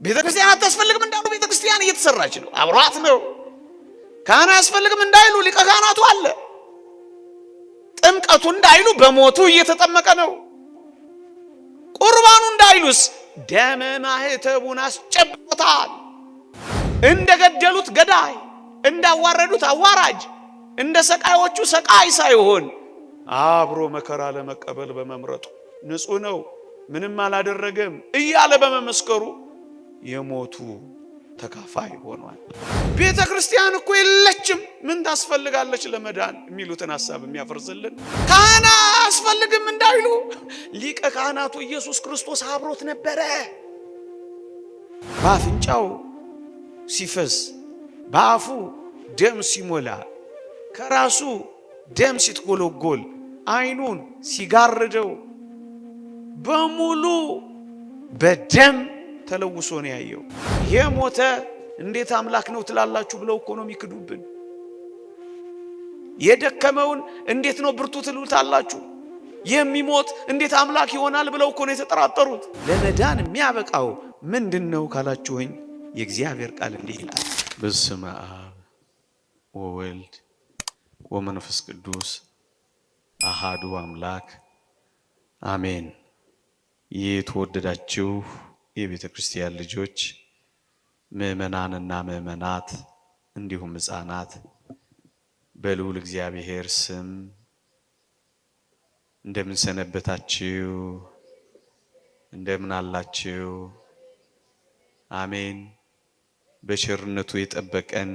ቤተክርስቲያን አታስፈልግም እንዳሉ ቤተክርስቲያን እየተሰራች ነው፣ አብሯት ነው። ካህን አያስፈልግም እንዳይሉ ሊቀ ካህናቱ አለ። ጥምቀቱ እንዳይሉ በሞቱ እየተጠመቀ ነው። ቁርባኑ እንዳይሉስ ደመ ማህተቡን አስጨብጦታል። እንደገደሉት ገዳይ፣ እንዳዋረዱት አዋራጅ፣ እንደ ሰቃዮቹ ሰቃይ ሳይሆን አብሮ መከራ ለመቀበል በመምረጡ ንጹሕ ነው ምንም አላደረገም እያለ በመመስከሩ የሞቱ ተካፋይ ሆኗል። ቤተ ክርስቲያን እኮ የለችም ምን ታስፈልጋለች ለመዳን የሚሉትን ሐሳብ የሚያፈርዝልን ካህን አያስፈልግም እንዳይሉ ሊቀ ካህናቱ ኢየሱስ ክርስቶስ አብሮት ነበረ። በአፍንጫው ሲፈስ በአፉ ደም ሲሞላ ከራሱ ደም ሲትጎለጎል አይኑን ሲጋርደው በሙሉ በደም ተለውሶ ነው ያየው። የሞተ እንዴት አምላክ ነው ትላላችሁ ብለው እኮ ነው የሚክዱብን። የደከመውን እንዴት ነው ብርቱ ትሉታላችሁ? የሚሞት እንዴት አምላክ ይሆናል ብለው እኮ ነው የተጠራጠሩት። ለመዳን የሚያበቃው ምንድነው ካላችሁኝ የእግዚአብሔር ቃል እንዲህ ይላል፣ በስመ አብ ወወልድ ወመንፈስ ቅዱስ አሃዱ አምላክ አሜን። የተወደዳችሁ የቤተ ክርስቲያን ልጆች ምእመናንና ምእመናት እንዲሁም ሕፃናት በልዑል እግዚአብሔር ስም እንደምን ሰነበታችሁ? እንደምን አላችሁ? አሜን። በቸርነቱ የጠበቀን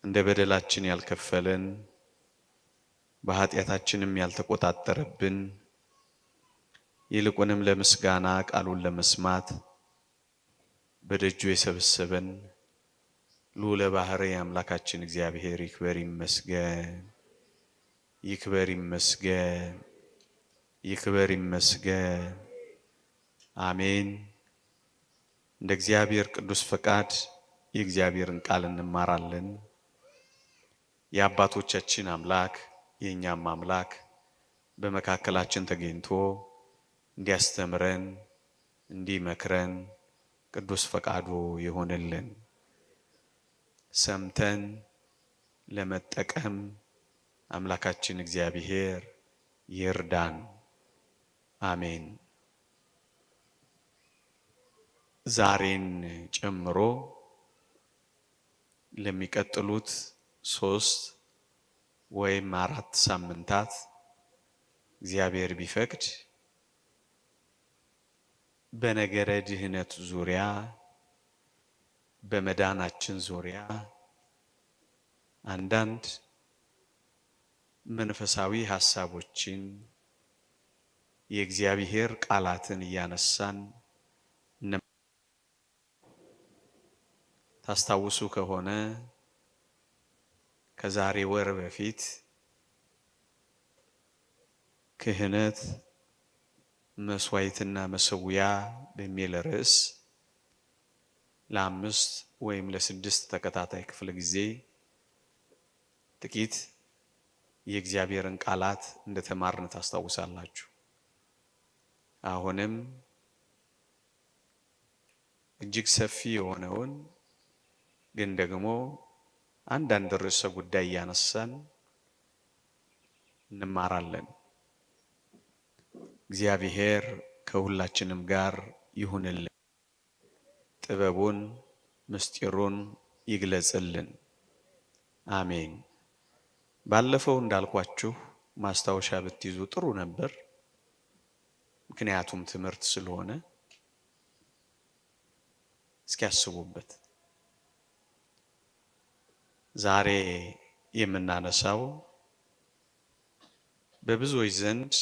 እንደ በደላችን ያልከፈለን በኃጢአታችንም ያልተቆጣጠረብን ይልቁንም ለምስጋና ቃሉን ለመስማት በደጁ የሰበሰበን ልዑለ ባሕርይ አምላካችን እግዚአብሔር ይክበር ይመስገን፣ ይክበር ይመስገን፣ ይክበር ይመስገን። አሜን። እንደ እግዚአብሔር ቅዱስ ፈቃድ የእግዚአብሔርን ቃል እንማራለን። የአባቶቻችን አምላክ የእኛም አምላክ በመካከላችን ተገኝቶ እንዲያስተምረን እንዲመክረን ቅዱስ ፈቃዱ ይሆንልን። ሰምተን ለመጠቀም አምላካችን እግዚአብሔር ይርዳን። አሜን። ዛሬን ጨምሮ ለሚቀጥሉት 3 ወይም 4 ሳምንታት እግዚአብሔር ቢፈቅድ በነገረ ድህነት ዙሪያ በመዳናችን ዙሪያ አንዳንድ መንፈሳዊ ሐሳቦችን የእግዚአብሔር ቃላትን እያነሳን ታስታውሱ ከሆነ ከዛሬ ወር በፊት ክህነት መስዋዕትና መሰዊያ በሚል ርዕስ ለ5 ወይም ለ6 ተከታታይ ክፍለ ጊዜ ጥቂት የእግዚአብሔርን ቃላት እንደተማርን ታስታውሳላችሁ። አሁንም እጅግ ሰፊ የሆነውን ግን ደግሞ አንዳንድ ርዕሰ ጉዳይ ያነሳን እንማራለን። እግዚአብሔር ከሁላችንም ጋር ይሁንልን፣ ጥበቡን ምስጢሩን ይግለጽልን። አሜን። ባለፈው እንዳልኳችሁ ማስታወሻ ብትይዙ ጥሩ ነበር፣ ምክንያቱም ትምህርት ስለሆነ እስኪያስቡበት። ዛሬ የምናነሳው በብዙዎች ዘንድ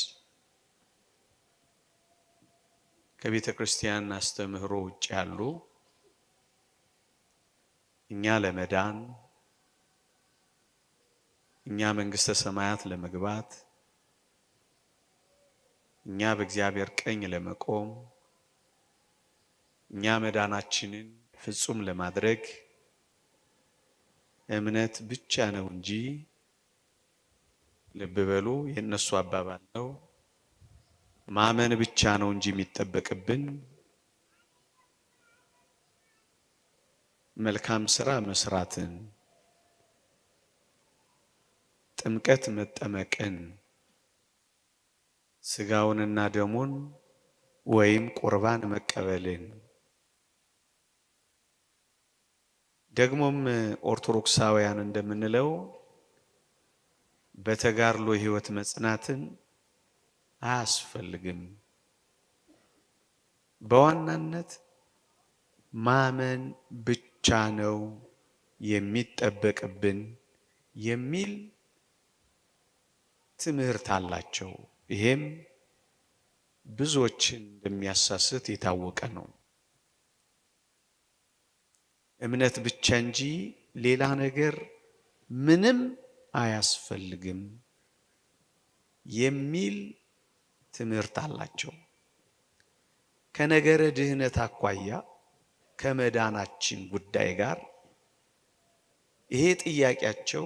ከቤተ ክርስቲያን አስተምህሮ ውጭ ያሉ እኛ ለመዳን እኛ መንግስተ ሰማያት ለመግባት እኛ በእግዚአብሔር ቀኝ ለመቆም እኛ መዳናችንን ፍጹም ለማድረግ እምነት ብቻ ነው እንጂ ልብ በሉ የነሱ አባባል ነው። ማመን ብቻ ነው እንጂ የሚጠበቅብን መልካም ስራ መስራትን፣ ጥምቀት መጠመቅን፣ ስጋውንና ደሙን ወይም ቁርባን መቀበልን ደግሞም ኦርቶዶክሳውያን እንደምንለው በተጋድሎ ሕይወት መጽናትን አያስፈልግም። በዋናነት ማመን ብቻ ነው የሚጠበቅብን የሚል ትምህርት አላቸው። ይሄም ብዙዎችን እንደሚያሳስት የታወቀ ነው። እምነት ብቻ እንጂ ሌላ ነገር ምንም አያስፈልግም የሚል ትምህርት አላቸው። ከነገረ ድህነት አኳያ ከመዳናችን ጉዳይ ጋር ይሄ ጥያቄያቸው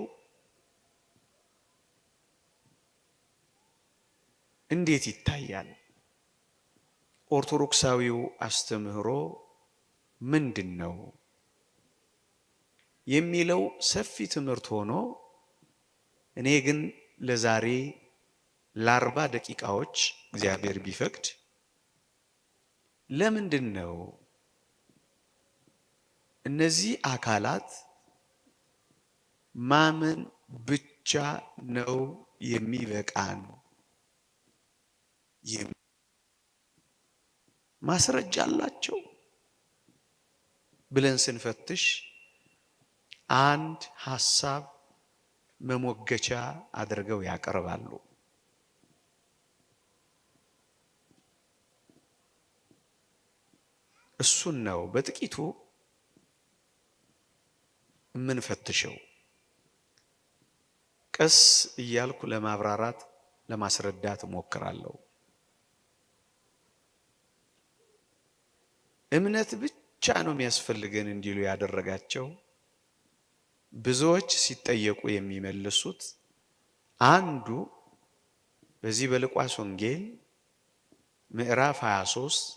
እንዴት ይታያል? ኦርቶዶክሳዊው አስተምህሮ ምንድን ነው የሚለው ሰፊ ትምህርት ሆኖ እኔ ግን ለዛሬ ለ40 ደቂቃዎች እግዚአብሔር ቢፈቅድ ለምንድን ነው እነዚህ አካላት ማመን ብቻ ነው የሚበቃን ማስረጃ አላቸው ብለን ስንፈትሽ አንድ ሐሳብ መሞገቻ አድርገው ያቀርባሉ። እሱን ነው በጥቂቱ የምንፈትሸው። ቀስ እያልኩ ለማብራራት ለማስረዳት እሞክራለሁ። እምነት ብቻ ነው የሚያስፈልገን እንዲሉ ያደረጋቸው ብዙዎች ሲጠየቁ የሚመልሱት አንዱ በዚህ በሉቃስ ወንጌል ምዕራፍ 23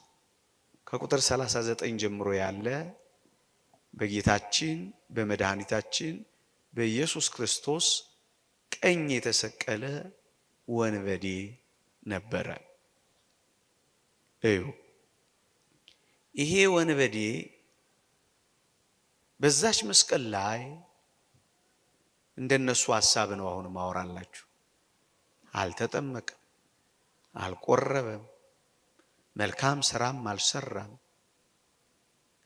ከቁጥር 39 ጀምሮ ያለ በጌታችን በመድኃኒታችን በኢየሱስ ክርስቶስ ቀኝ የተሰቀለ ወንበዴ ነበረ። እዩ፣ ይሄ ወንበዴ በዛች መስቀል ላይ እንደነሱ ሐሳብ ነው አሁን ማወራላችሁ። አልተጠመቀም፣ አልቆረበም፣ መልካም ስራም አልሰራም።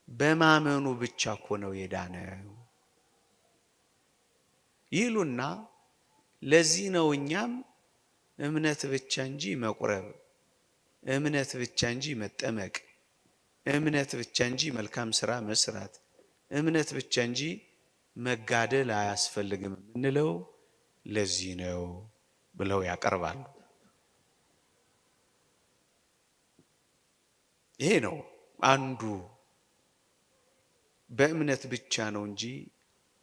በማመኑ ብቻ እኮ ነው የዳነው ይሉና ለዚህ ነው እኛም እምነት ብቻ እንጂ መቁረብ፣ እምነት ብቻ እንጂ መጠመቅ፣ እምነት ብቻ እንጂ መልካም ስራ መስራት፣ እምነት ብቻ እንጂ መጋደል አያስፈልግም የምንለው ለዚህ ነው ብለው ያቀርባሉ። ይሄ ነው አንዱ በእምነት ብቻ ነው እንጂ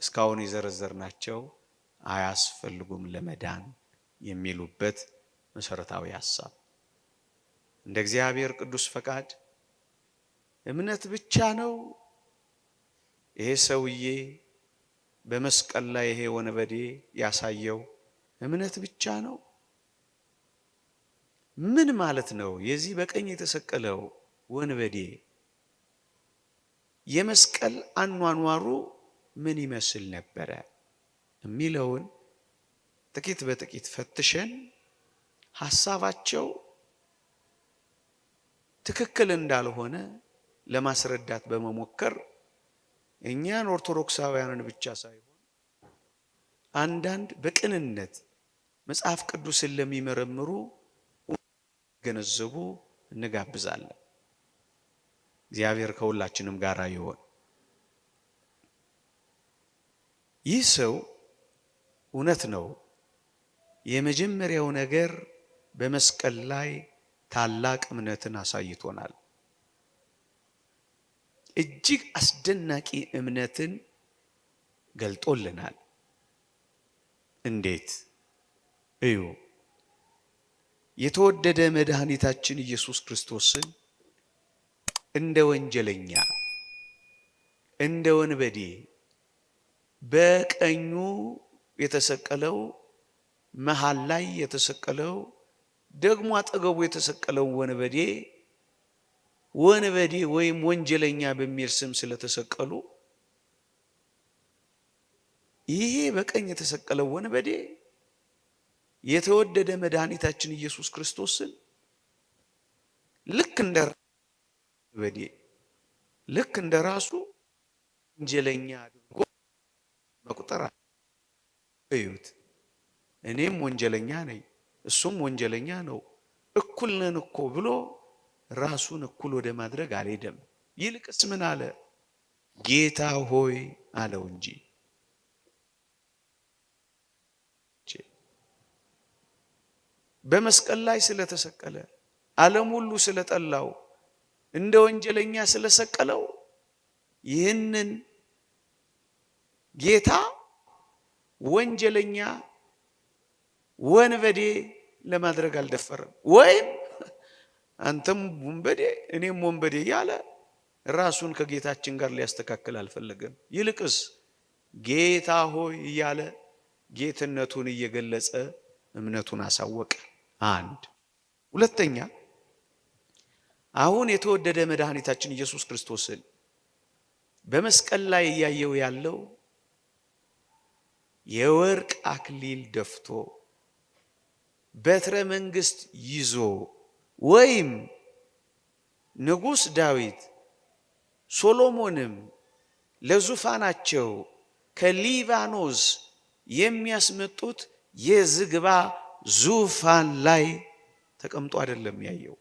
እስካሁን የዘረዘርናቸው አያስፈልጉም ለመዳን የሚሉበት መሰረታዊ ሐሳብ። እንደ እግዚአብሔር ቅዱስ ፈቃድ እምነት ብቻ ነው ይሄ ሰውዬ በመስቀል ላይ ይሄ ወንበዴ ያሳየው እምነት ብቻ ነው? ምን ማለት ነው? የዚህ በቀኝ የተሰቀለው ወንበዴ የመስቀል አኗኗሩ ምን ይመስል ነበረ የሚለውን ጥቂት በጥቂት ፈትሸን ሐሳባቸው ትክክል እንዳልሆነ ለማስረዳት በመሞከር እኛን ኦርቶዶክሳውያንን ብቻ ሳይሆን አንዳንድ በቅንነት መጽሐፍ ቅዱስን ለሚመረምሩ ገነዘቡ እንጋብዛለን። እግዚአብሔር ከሁላችንም ጋር ይሁን። ይህ ሰው እውነት ነው የመጀመሪያው ነገር በመስቀል ላይ ታላቅ እምነትን አሳይቶናል። እጅግ አስደናቂ እምነትን ገልጦልናል። እንዴት? እዩ። የተወደደ መድኃኒታችን ኢየሱስ ክርስቶስን እንደ ወንጀለኛ እንደ ወንበዴ በቀኙ የተሰቀለው መሃል ላይ የተሰቀለው ደግሞ አጠገቡ የተሰቀለው ወንበዴ ወይም ወንጀለኛ በሚል ስም ስለተሰቀሉ ይሄ በቀኝ የተሰቀለው ወንበዴ የተወደደ መድኃኒታችን ኢየሱስ ክርስቶስን ልክ እንደ ራሱ ወንጀለኛ አድርጎ መቁጠር። እዩት፣ እኔም ወንጀለኛ ነኝ፣ እሱም ወንጀለኛ ነው፣ እኩል ነን እኮ ብሎ ራሱን እኩል ወደ ማድረግ አልሄደም። ይልቅስ ምን አለ? ጌታ ሆይ አለው እንጂ። በመስቀል ላይ ስለተሰቀለ ዓለም ሁሉ ስለጠላው እንደ ወንጀለኛ ስለሰቀለው ይህንን ጌታ ወንጀለኛ ወንበዴ ለማድረግ አልደፈረም። ወይም አንተም ወንበዴ እኔም ወንበዴ እያለ ራሱን ከጌታችን ጋር ሊያስተካክል አልፈለገም። ይልቅስ ጌታ ሆይ እያለ ጌትነቱን እየገለጸ እምነቱን አሳወቀ። አንድ ሁለተኛ፣ አሁን የተወደደ መድኃኒታችን ኢየሱስ ክርስቶስን በመስቀል ላይ እያየው ያለው የወርቅ አክሊል ደፍቶ በትረ መንግስት ይዞ ወይም ንጉሥ ዳዊት ሶሎሞንም ለዙፋናቸው ከሊባኖስ የሚያስመጡት የዝግባ ዙፋን ላይ ተቀምጦ አይደለም ያየው፣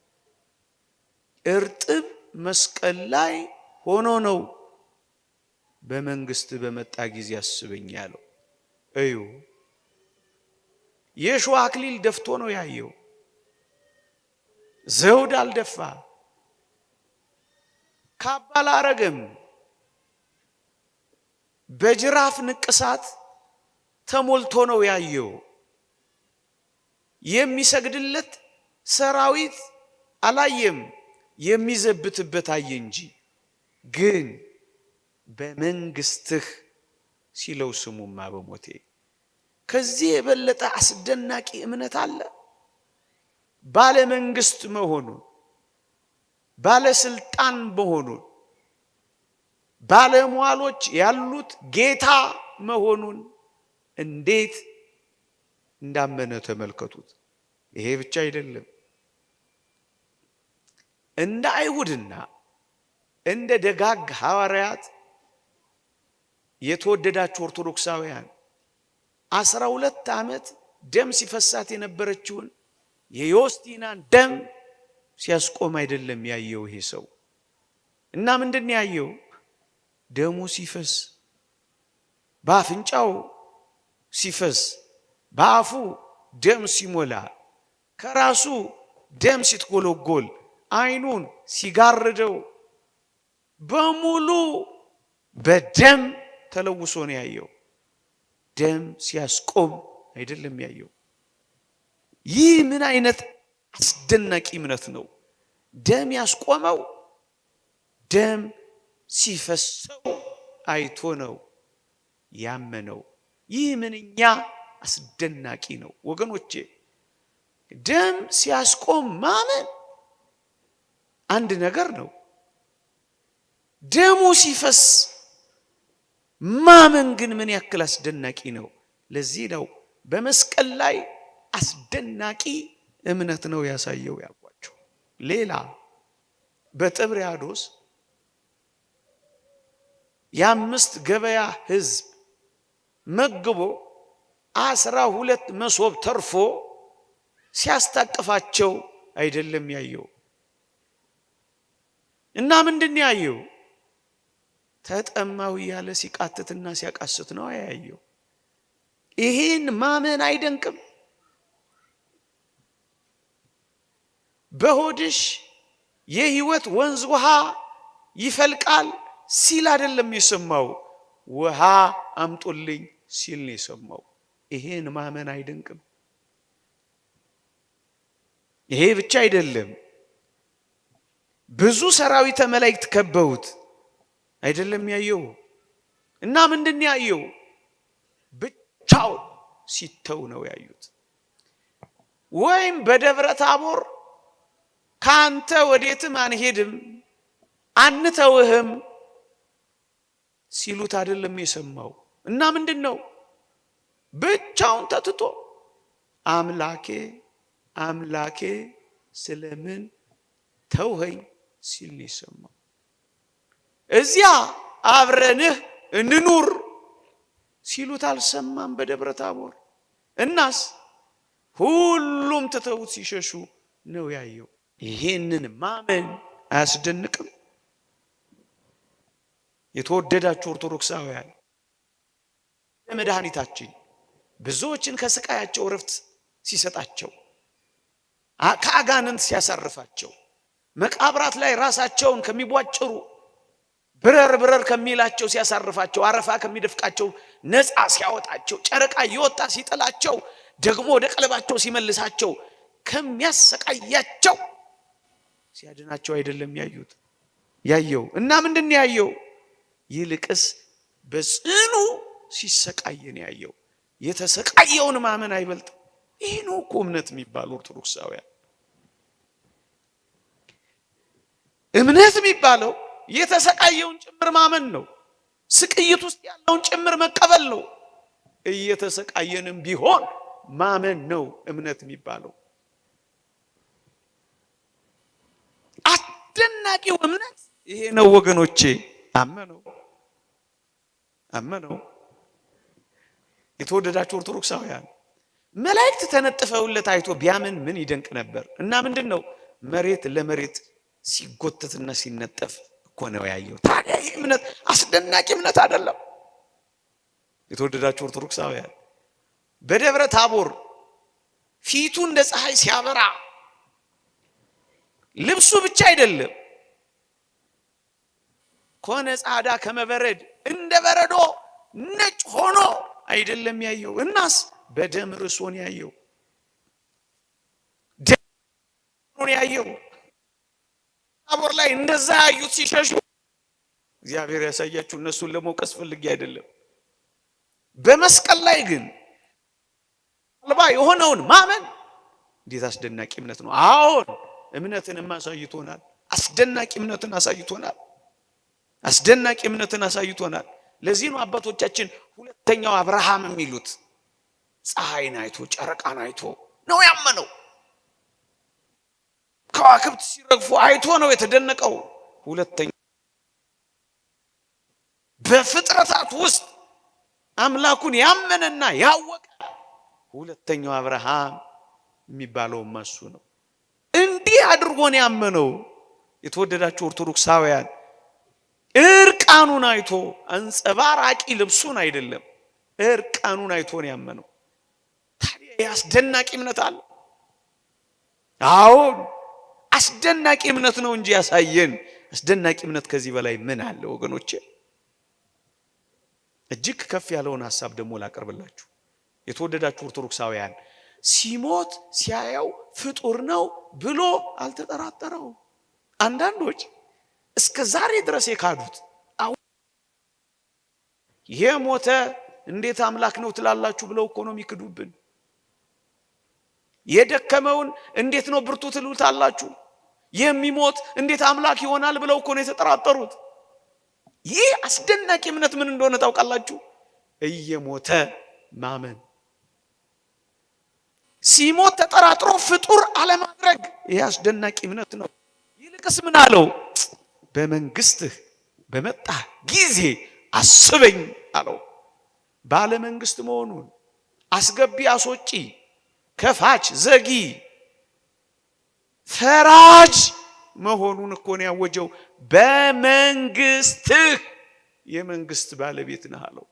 እርጥብ መስቀል ላይ ሆኖ ነው በመንግስት በመጣ ጊዜ አስበኝ ያለው። እዩ፣ የሾህ አክሊል ደፍቶ ነው ያየው። ዘውድ አልደፋ፣ ካባ አላረገም። በጅራፍ ንቅሳት ተሞልቶ ነው ያየው። የሚሰግድለት ሰራዊት አላየም፣ የሚዘብትበት አየ እንጂ። ግን በመንግስትህ ሲለው ስሙማ በሞቴ ከዚህ የበለጠ አስደናቂ እምነት አለ? ባለ መንግስት መሆኑን፣ ባለ ስልጣን መሆኑን፣ ባለሟሎች ያሉት ጌታ መሆኑን እንዴት እንዳመነ ተመልከቱት። ይሄ ብቻ አይደለም። እንደ አይሁድና እንደ ደጋግ ሐዋርያት የተወደዳችሁ ኦርቶዶክሳውያን 12 ዓመት ደም ሲፈሳት የነበረችውን የዮስቲናን ደም ሲያስቆም አይደለም ያየው ይሄ ሰው። እና ምንድን ያየው? ደሙ ሲፈስ፣ በአፍንጫው ሲፈስ፣ በአፉ ደም ሲሞላ፣ ከራሱ ደም ሲትጎለጎል፣ አይኑን ሲጋርደው በሙሉ በደም ተለውሶ ነው ያየው። ደም ሲያስቆም አይደለም ያየው። ይህ ምን አይነት አስደናቂ እምነት ነው! ደም ያስቆመው ደም ሲፈሰው አይቶ ነው ያመነው። ይህ ምንኛ አስደናቂ ነው ወገኖቼ! ደም ሲያስቆም ማመን አንድ ነገር ነው። ደሙ ሲፈስ ማመን ግን ምን ያክል አስደናቂ ነው! ለዚህ ነው በመስቀል ላይ አስደናቂ እምነት ነው ያሳየው ያልኳቸው። ሌላ በጥብርያዶስ የ5 ገበያ ህዝብ መግቦ 12 መሶብ ተርፎ ሲያስታቅፋቸው አይደለም ያየው። እና ምንድን ያየው? ተጠማው ያለ ሲቃትትና ሲያቃስት ነው ያየው። ይሄን ማመን አይደንቅም? በሆድሽ የህይወት ወንዝ ውሃ ይፈልቃል ሲል አይደለም የሰማው፣ ውሃ አምጡልኝ ሲል ነው የሰማው። ይሄን ማመን አይደንቅም? ይሄ ብቻ አይደለም። ብዙ ሰራዊተ መላእክት ከበውት አይደለም ያየው። እና ምንድን ያየው? ብቻውን ሲተው ነው ያዩት። ወይም በደብረ ታቦር ካንተ ወዴትም አንሄድም አንተውህም ሲሉት አይደለም የሰማው። እና ምንድነው? ብቻውን ተትቶ አምላኬ አምላኬ ስለምን ተውኸኝ ሲል ነው የሰማው። እዚያ አብረንህ እንኑር ሲሉት አልሰማም በደብረ ታቦር። እናስ ሁሉም ትተውት ሲሸሹ ነው ያየው። ይሄንን ማመን አያስደንቅም? የተወደዳችሁ ኦርቶዶክሳውያን፣ ለመድኃኒታችን ብዙዎችን ከስቃያቸው እረፍት ሲሰጣቸው፣ ከአጋንንት ሲያሳርፋቸው፣ መቃብራት ላይ ራሳቸውን ከሚቧጭሩ ብረር ከሚላቸው ሲያሳርፋቸው፣ አረፋ ከሚደፍቃቸው ነፃ ሲያወጣቸው፣ ጨረቃ እየወጣ ሲጥላቸው፣ ደግሞ ወደ ቀለባቸው ሲመልሳቸው፣ ከሚያሰቃያቸው ሲያድናቸው አይደለም ያየው። እና ምንድን ያየው? ይልቅስ በጽኑ ሲሰቃይ ነው ያየው። የተሰቃየውን ማመን አይበልጥም? ይህ ነው እኮ እምነት የሚባል ኦርቶዶክሳውያን። እምነት የሚባለው የተሰቃየውን ጭምር ማመን ነው። ስቅይት ውስጥ ያለውን ጭምር መቀበል ነው። እየተሰቃየንም ቢሆን ማመን ነው እምነት የሚባለው። አስደናቂው እምነት ይሄ ነው ወገኖቼ። አመነው። የተወደዳችሁ ኦርቶዶክሳውያን፣ መላእክት ተነጥፈውለት አይቶ ቢያምን ምን ይደንቅ ነበር? እና ምንድነው? መሬት ለመሬት ሲጎተትና ሲነጠፍ እኮ ነው ያየው። ታዲያ ይህ እምነት አስደናቂ እምነት አይደለም? የተወደዳችሁ ኦርቶዶክሳውያን፣ በደብረ ታቦር ፊቱ እንደ ፀሐይ ሲያበራ ልብሱ ብቻ አይደለም ኮነ ጻዳ ከመበረድ እንደ በረዶ ነጭ ሆኖ አይደለም ያየው። እናስ በደም ርሶን ያየው። ታቦር ላይ እንደዛ ያዩት ሲሸሹ እግዚአብሔር ያሳያችሁ። እነሱን ለመውቀስ ፈልጌ አይደለም። በመስቀል ላይ ግን አልባ የሆነውን ማመን እንዴት አስደናቂ እምነት ነው! አዎን እምነትን አሳይቶናል። አስደናቂ እምነትን አሳይቶናል። ለዚህ ነው አባቶቻችን ሁለተኛው አብርሃም የሚሉት ፀሐይን አይቶ ጨረቃን አይቶ ነው ያመነው። ከዋክብት ሲረግፉ አይቶ ነው የተደነቀው። ሁለተኛው በፍጥረታት ውስጥ አምላኩን ያመነና ያወቀ ሁለተኛው አብርሃም የሚባለው እሱ ነው። እንዲህ አድርጎ ነው ያመነው። የተወደዳችሁ ኦርቶዶክሳውያን፣ እርቃኑን አይቶ አንጸባራቂ ልብሱን አይደለም፣ እርቃኑን አይቶ ነው ያመነው። ታዲያ ያስደናቂ እምነት አለ። አዎን አስደናቂ እምነት ነው እንጂ ያሳየን። አስደናቂ እምነት ከዚህ በላይ ምን አለ ወገኖቼ? እጅግ ከፍ ያለውን ሐሳብ ደግሞ ላቀርብላችሁ። የተወደዳችሁ ኦርቶዶክሳውያን፣ ሲሞት ሲያየው ፍጡር ነው ብሎ አልተጠራጠረው። አንዳንዶች እስከ ዛሬ ድረስ የካዱት የሞተ እንዴት አምላክ ነው ትላላችሁ ብለው እኮ ነው የሚክዱብን። የደከመውን እንዴት ነው ብርቱ ትሉታላችሁ? የሚሞት እንዴት አምላክ ይሆናል ብለው እኮ ነው የተጠራጠሩት። ይህ አስደናቂ እምነት ምን እንደሆነ ታውቃላችሁ? እየሞተ ማመን። ሲሞት ተጠራጥሮ ፍጡር አለማድረግ፣ ይህ አስደናቂ እምነት ነው። ይልቅስ ምን አለው? በመንግስትህ በመጣ ጊዜ አስበኝ አለው። ባለ መንግስት መሆኑን፣ አስገቢ አስወጪ፣ ከፋች ዘጊ፣ ፈራጅ መሆኑን እኮ ነው ያወጀው። በመንግስትህ የመንግስት ባለቤት ነህ አለው።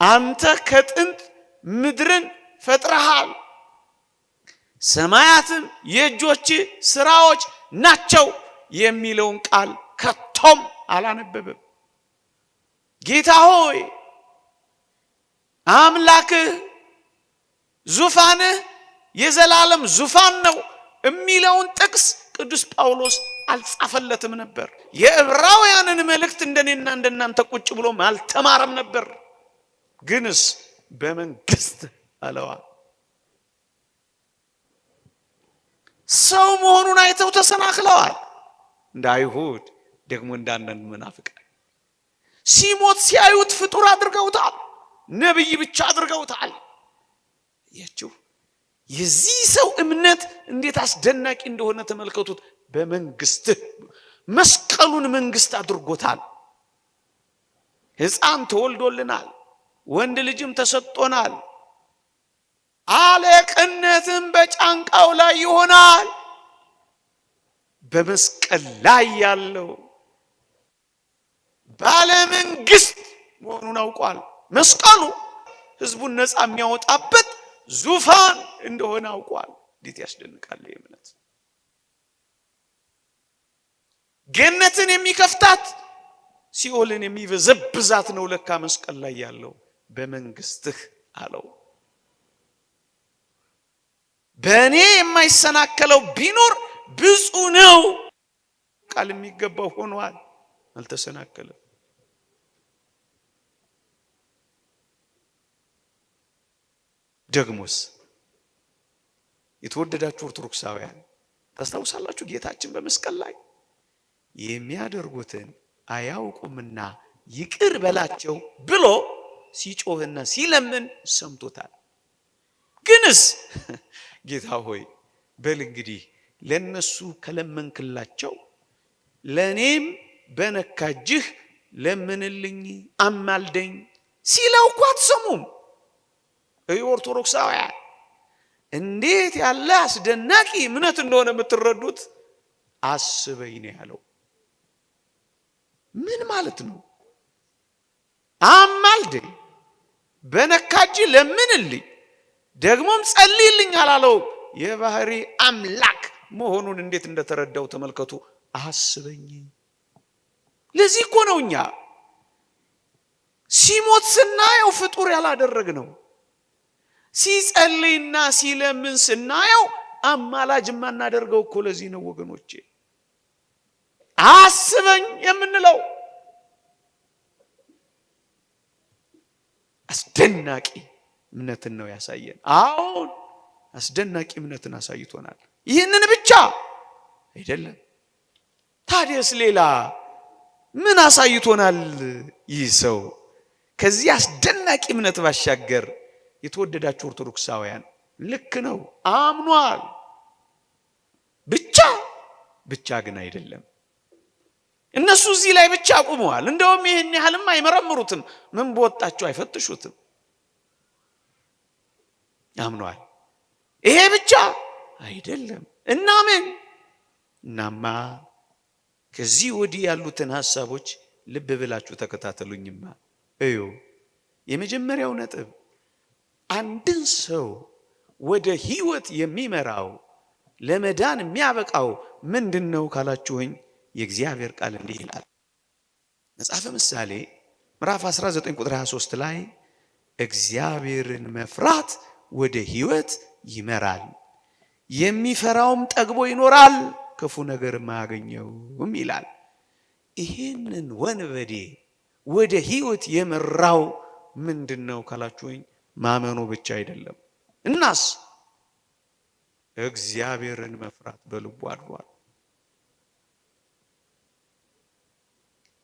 አንተ ከጥንት ምድርን ፈጥረሃል፣ ሰማያትም የእጆች ስራዎች ናቸው የሚለውን ቃል ከቶም አላነበበም። ጌታ ሆይ አምላክህ ዙፋንህ የዘላለም ዙፋን ነው የሚለውን ጥቅስ ቅዱስ ጳውሎስ አልጻፈለትም ነበር። የዕብራውያንን መልእክት እንደኔና እንደናንተ ቁጭ ብሎ አልተማረም ነበር። ግንስ በመንግስት አለዋ። ሰው መሆኑን አይተው ተሰናክለዋል። እንደ አይሁድ ደግሞ እንዳንዳንድ መናፍቃን ሲሞት ሲያዩት ፍጡር አድርገውታል። ነብይ ብቻ አድርገውታል። ያችሁ የዚህ ሰው እምነት እንዴት አስደናቂ እንደሆነ ተመልከቱት። በመንግስት መስቀሉን መንግስት አድርጎታል። ሕፃን ተወልዶልናል፣ ወንድ ልጅም ተሰጥቶናል፣ አለቅነትም በጫንቃው ላይ ይሆናል። በመስቀል ላይ ያለው ባለመንግስት መሆኑን አውቋል። መስቀሉ ህዝቡን ነፃ የሚያወጣበት ዙፋን እንደሆነ አውቋል። እንዴት ያስደንቃል! እምነት ገነትን የሚከፍታት ሲኦልን የሚበዘብዛት ነው ለካ መስቀል ላይ ያለው። በመንግስትህ አለው። በእኔ የማይሰናከለው ቢኖር ብፁዕ ነው። ቃል የሚገባው ሆኗል፣ አልተሰናከለም። ደግሞስ የተወደዳችሁ ኦርቶዶክሳውያን ታስታውሳላችሁ፣ ጌታችን በመስቀል ላይ የሚያደርጉትን አያውቁምና ይቅር በላቸው ብሎ ሲጮህና ሲለምን ሰምቶታል። ግንስ ጌታ ሆይ በል እንግዲህ ለነሱ ከለመንክላቸው ለኔም በነካጅህ ለምንልኝ አማልደኝ ሲለው እኮ አትሰሙም። ኦርቶዶክሳውያን እንዴት ያለ አስደናቂ እምነት እንደሆነ የምትረዱት አስበኝ ነው ያለው። ምን ማለት ነው? አማልደኝ፣ በነካጅ ለምንልኝ፣ ደግሞም ጸልይልኝ አላለው። የባህሪ አምላክ መሆኑን እንዴት እንደተረዳው ተመልከቱ። አስበኝ። ለዚህ እኮ ነው እኛ ሲሞት ስናየው ፍጡር ያላደረግ ነው። ሲጸልይና ሲለምን ስናየው አማላጅ የማናደርገው እኮ ለዚህ ነው ወገኖቼ። አስበኝ የምንለው አስደናቂ እምነትን ነው ያሳየን። አሁን አስደናቂ እምነትን አሳይቶናል። ይህንን ብቻ አይደለም። ታዲያስ ሌላ ምን አሳይቶናል ይህ ሰው? ከዚህ አስደናቂ እምነት ባሻገር የተወደዳችሁ ኦርቶዶክሳውያን ልክ ነው አምኗል። ብቻ ግን አይደለም። እነሱ እዚህ ላይ ብቻ አቁመዋል። እንደውም ይሄን ያህልም አይመረምሩትም። ምን በወጣቸው አይፈትሹትም። አምኗል። ይሄ ብቻ አይደለም። እናማ ከዚህ ወዲህ ያሉትን ሐሳቦች ልብ ብላችሁ ተከታተሉኝማ። እዩ። የመጀመሪያው ነጥብ አንድን ሰው ወደ ሕይወት የሚመራው ለመዳን የሚያበቃው ምንድነው ካላችሁኝ፣ የእግዚአብሔር ቃል እንዲህ ይላል። መጽሐፈ ምሳሌ ምዕራፍ 19 ቁጥር 23 ላይ እግዚአብሔርን መፍራት ወደ ሕይወት ይመራል፣ የሚፈራውም ጠግቦ ይኖራል፣ ክፉ ነገር ማያገኘውም ይላል። ይሄንን ወንበዴ ወደ ሕይወት የመራው ምንድነው ካላችሁኝ፣ ማመኑ ብቻ አይደለም። እናስ እግዚአብሔርን መፍራት በልቡ አድሯል።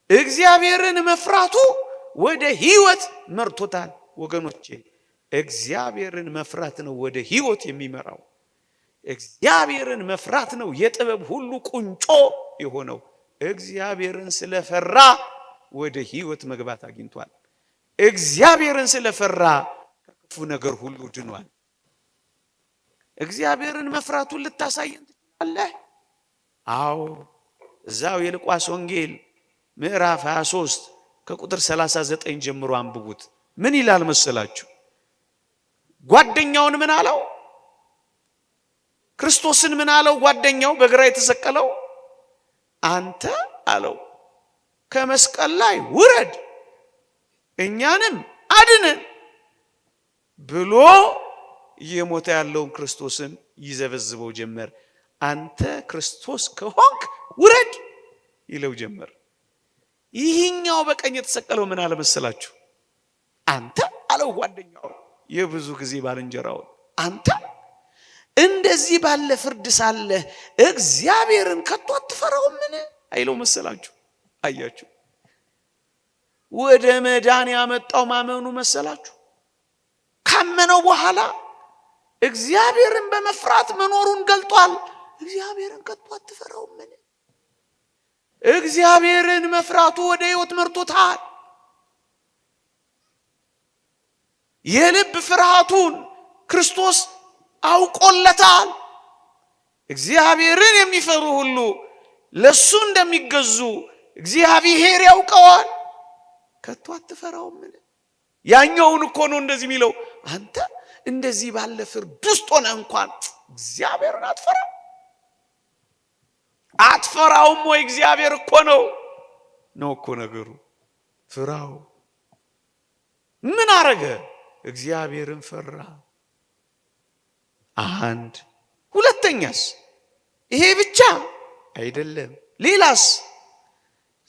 እግዚአብሔርን መፍራቱ ወደ ሕይወት መርቶታል። ወገኖቼ እግዚአብሔርን መፍራት ነው ወደ ሕይወት የሚመራው። እግዚአብሔርን መፍራት ነው የጥበብ ሁሉ ቁንጮ የሆነው። እግዚአብሔርን ስለፈራ ወደ ሕይወት መግባት አግኝቷል። እግዚአብሔርን ስለፈራ ከክፉ ነገር ሁሉ ድኗል። እግዚአብሔርን መፍራቱን ልታሳየን ትችላለህ? አዎ፣ እዛው የሉቃስ ወንጌል ምዕራፍ 23 ከቁጥር 39 ጀምሮ አንብቡት። ምን ይላል መሰላችሁ? ጓደኛውን ምን አለው? ክርስቶስን ምን አለው? ጓደኛው በግራ የተሰቀለው አንተ አለው ከመስቀል ላይ ውረድ እኛንም አድነን ብሎ እየሞተ ያለውን ክርስቶስን ይዘበዝበው ጀመር። አንተ ክርስቶስ ከሆንክ ውረድ ይለው ጀመር። ይህኛው በቀኝ የተሰቀለው ምን አለ መሰላችሁ? አንተ አለው ጓደኛው፣ የብዙ ጊዜ ባልንጀራው፣ አንተ እንደዚህ ባለ ፍርድ ሳለ እግዚአብሔርን ከቶ አትፈራውም? ምን አይለው መሰላችሁ? አያችሁ፣ ወደ መዳን ያመጣው ማመኑ መሰላችሁ? ካመነው በኋላ እግዚአብሔርን በመፍራት መኖሩን ገልጧል። እግዚአብሔርን ከቶ አትፈራውም? ምን እግዚአብሔርን መፍራቱ ወደ ሕይወት መርቶታል። የልብ ፍርሃቱን ክርስቶስ አውቆለታል። እግዚአብሔርን የሚፈሩ ሁሉ ለሱ እንደሚገዙ እግዚአብሔር ያውቀዋል። ከቶ አትፈራውም? ምን ያኛውን እኮ ነው እንደዚህ የሚለው፣ አንተ እንደዚህ ባለ ፍርድ ውስጥ ሆነ እንኳን እግዚአብሔርን አትፈራውም ወይ? እግዚአብሔር እኮ ነው እኮ ነገሩ። ፍራው። ምን አረገ? እግዚአብሔርን ፈራ። አንድ ሁለተኛስ ይሄ ብቻ አይደለም፣ ሌላስ?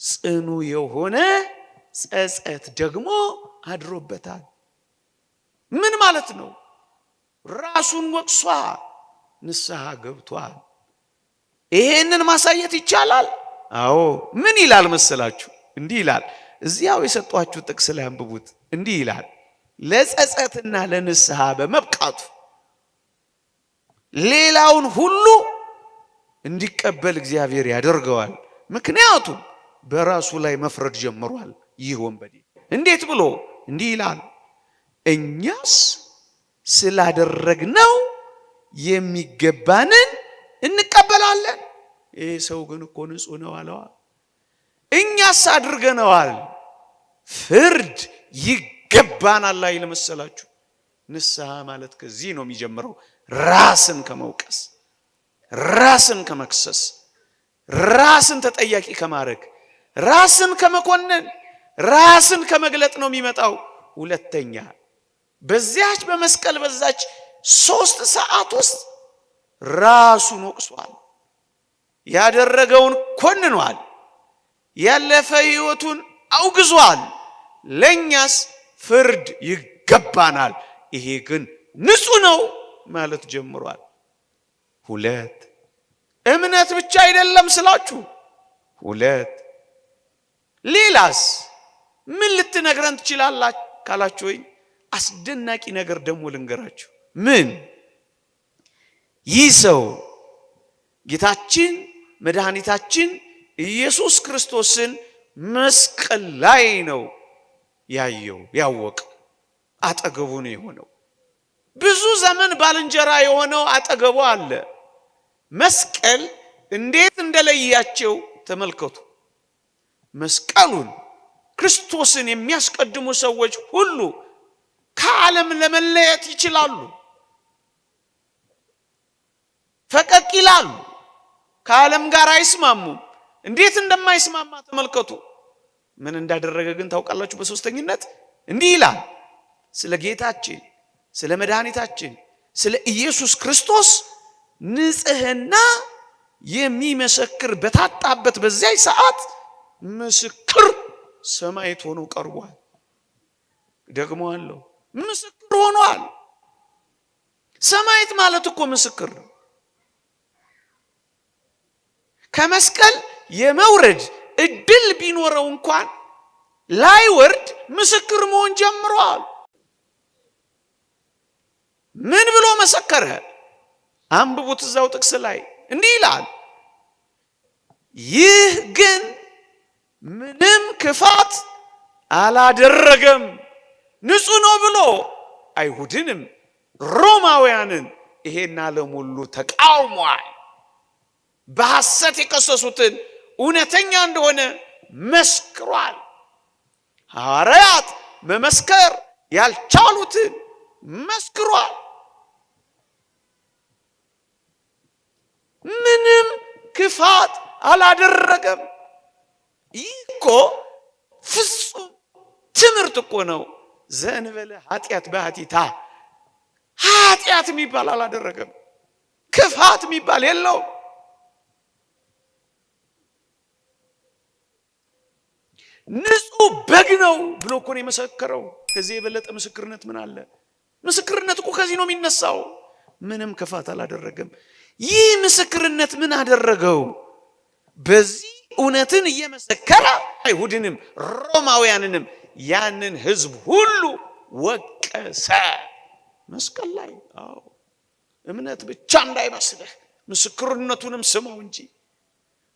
ጽኑ የሆነ ጸጸት ደግሞ አድሮበታል። ምን ማለት ነው? ራሱን ወቅሷል፣ ንስሐ ገብቷል። ይሄንን ማሳየት ይቻላል? አዎ። ምን ይላል መሰላችሁ? እንዲህ ይላል። እዚያው የሰጧችሁ ጥቅስ ላይ አንብቡት። እንዲህ ይላል፣ ለጸጸትና ለንስሐ በመብቃቱ ሌላውን ሁሉ እንዲቀበል እግዚአብሔር ያደርገዋል። ምክንያቱም በራሱ ላይ መፍረድ ጀምሯል ይህ ወንበዴ። እንዴት ብሎ? እንዲህ ይላል፣ እኛስ ስላደረግነው የሚገባንን እንቀበላለን። ይሄ ሰው ግን እኮ ንጹሕ ነው አለዋ። እኛስ አድርገነዋል፣ ፍርድ ይገባናል አይል መሰላችሁ? ንስሐ ማለት ከዚህ ነው የሚጀምረው። ራስን ከመውቀስ፣ ራስን ከመክሰስ፣ ራስን ተጠያቂ ከማድረግ፣ ራስን ከመኮነን፣ ራስን ከመግለጥ ነው የሚመጣው። ሁለተኛ በዚያች በመስቀል በዛች 3 ሰዓት ውስጥ ራሱን ወቅሷል። ያደረገውን ኮንኗል። ያለፈ ሕይወቱን አውግዟል። ለኛስ ፍርድ ይገባናል፣ ይሄ ግን ንጹሕ ነው ማለት ጀምሯል። 2 እምነት ብቻ አይደለም ስላችሁ፣ 2 ሌላስ ምን ልትነግረን ትችላላችሁ ካላችሁ፣ ወይ አስደናቂ ነገር ደግሞ ልንገራችሁ። ምን? ይህ ሰው ጌታችን መድኃኒታችን ኢየሱስ ክርስቶስን መስቀል ላይ ነው ያየው፣ ያወቀው፣ አጠገቡ ነው የሆነው። ብዙ ዘመን ባልንጀራ የሆነው አጠገቡ አለ። መስቀል እንዴት እንደለያቸው ተመልከቱ። መስቀሉን ክርስቶስን የሚያስቀድሙ ሰዎች ሁሉ ከዓለም ለመለየት ይችላሉ፣ ፈቀቅ ይላሉ፣ ከዓለም ጋር አይስማሙም። እንዴት እንደማይስማማ ተመልከቱ። ምን እንዳደረገ ግን ታውቃላችሁ? በሶስተኝነት እንዲህ ይላል፣ ስለ ጌታችን ስለ መድኃኒታችን ስለ ኢየሱስ ክርስቶስ ንጽሕና የሚመሰክር በታጣበት በዚያ ሰዓት ምስክር ሰማዕት ሆኖ ቀርቧል። ደግሞ አለው ምስክር ሆኗል። ሰማዕት ማለት እኮ ምስክር ነው። ከመስቀል የመውረድ እድል ቢኖረው እንኳን ላይወርድ ምስክር መሆን ጀምሯል። ምን ብሎ መሰከረ? አንብቡት እዛው ጥቅስ ላይ እንዲህ ይላል፣ ይህ ግን ምንም ክፋት አላደረገም፣ ንጹሕ ነው ብሎ አይሁድንም ሮማውያንን ይሄን ዓለም ሁሉ ተቃውሟል። በሐሰት የከሰሱትን እውነተኛ እንደሆነ መስክሯል። ሐዋርያት መመስከር ያልቻሉትን መስክሯል። ምንም ክፋት አላደረገም። ይህ እኮ ፍጹም ትምህርት እኮ ነው። ዘእንበለ ኃጢአት በኃቲታ ኃጢአት የሚባል አላደረገም። ክፋት የሚባል የለውም። ንጹህ በግ ነው ብሎ እኮ ነው የመሰከረው። ከዚህ የበለጠ ምስክርነት ምን አለ? ምስክርነት እኮ ከዚህ ነው የሚነሳው። ምንም ክፋት አላደረገም። ይህ ምስክርነት ምን አደረገው? በዚህ እውነትን እየመሰከረ አይሁድንም ሮማውያንንም ያንን ህዝብ ሁሉ ወቀሰ። መስቀል ላይ አዎ፣ እምነት ብቻ እንዳይመስልህ ምስክርነቱንም ስማው እንጂ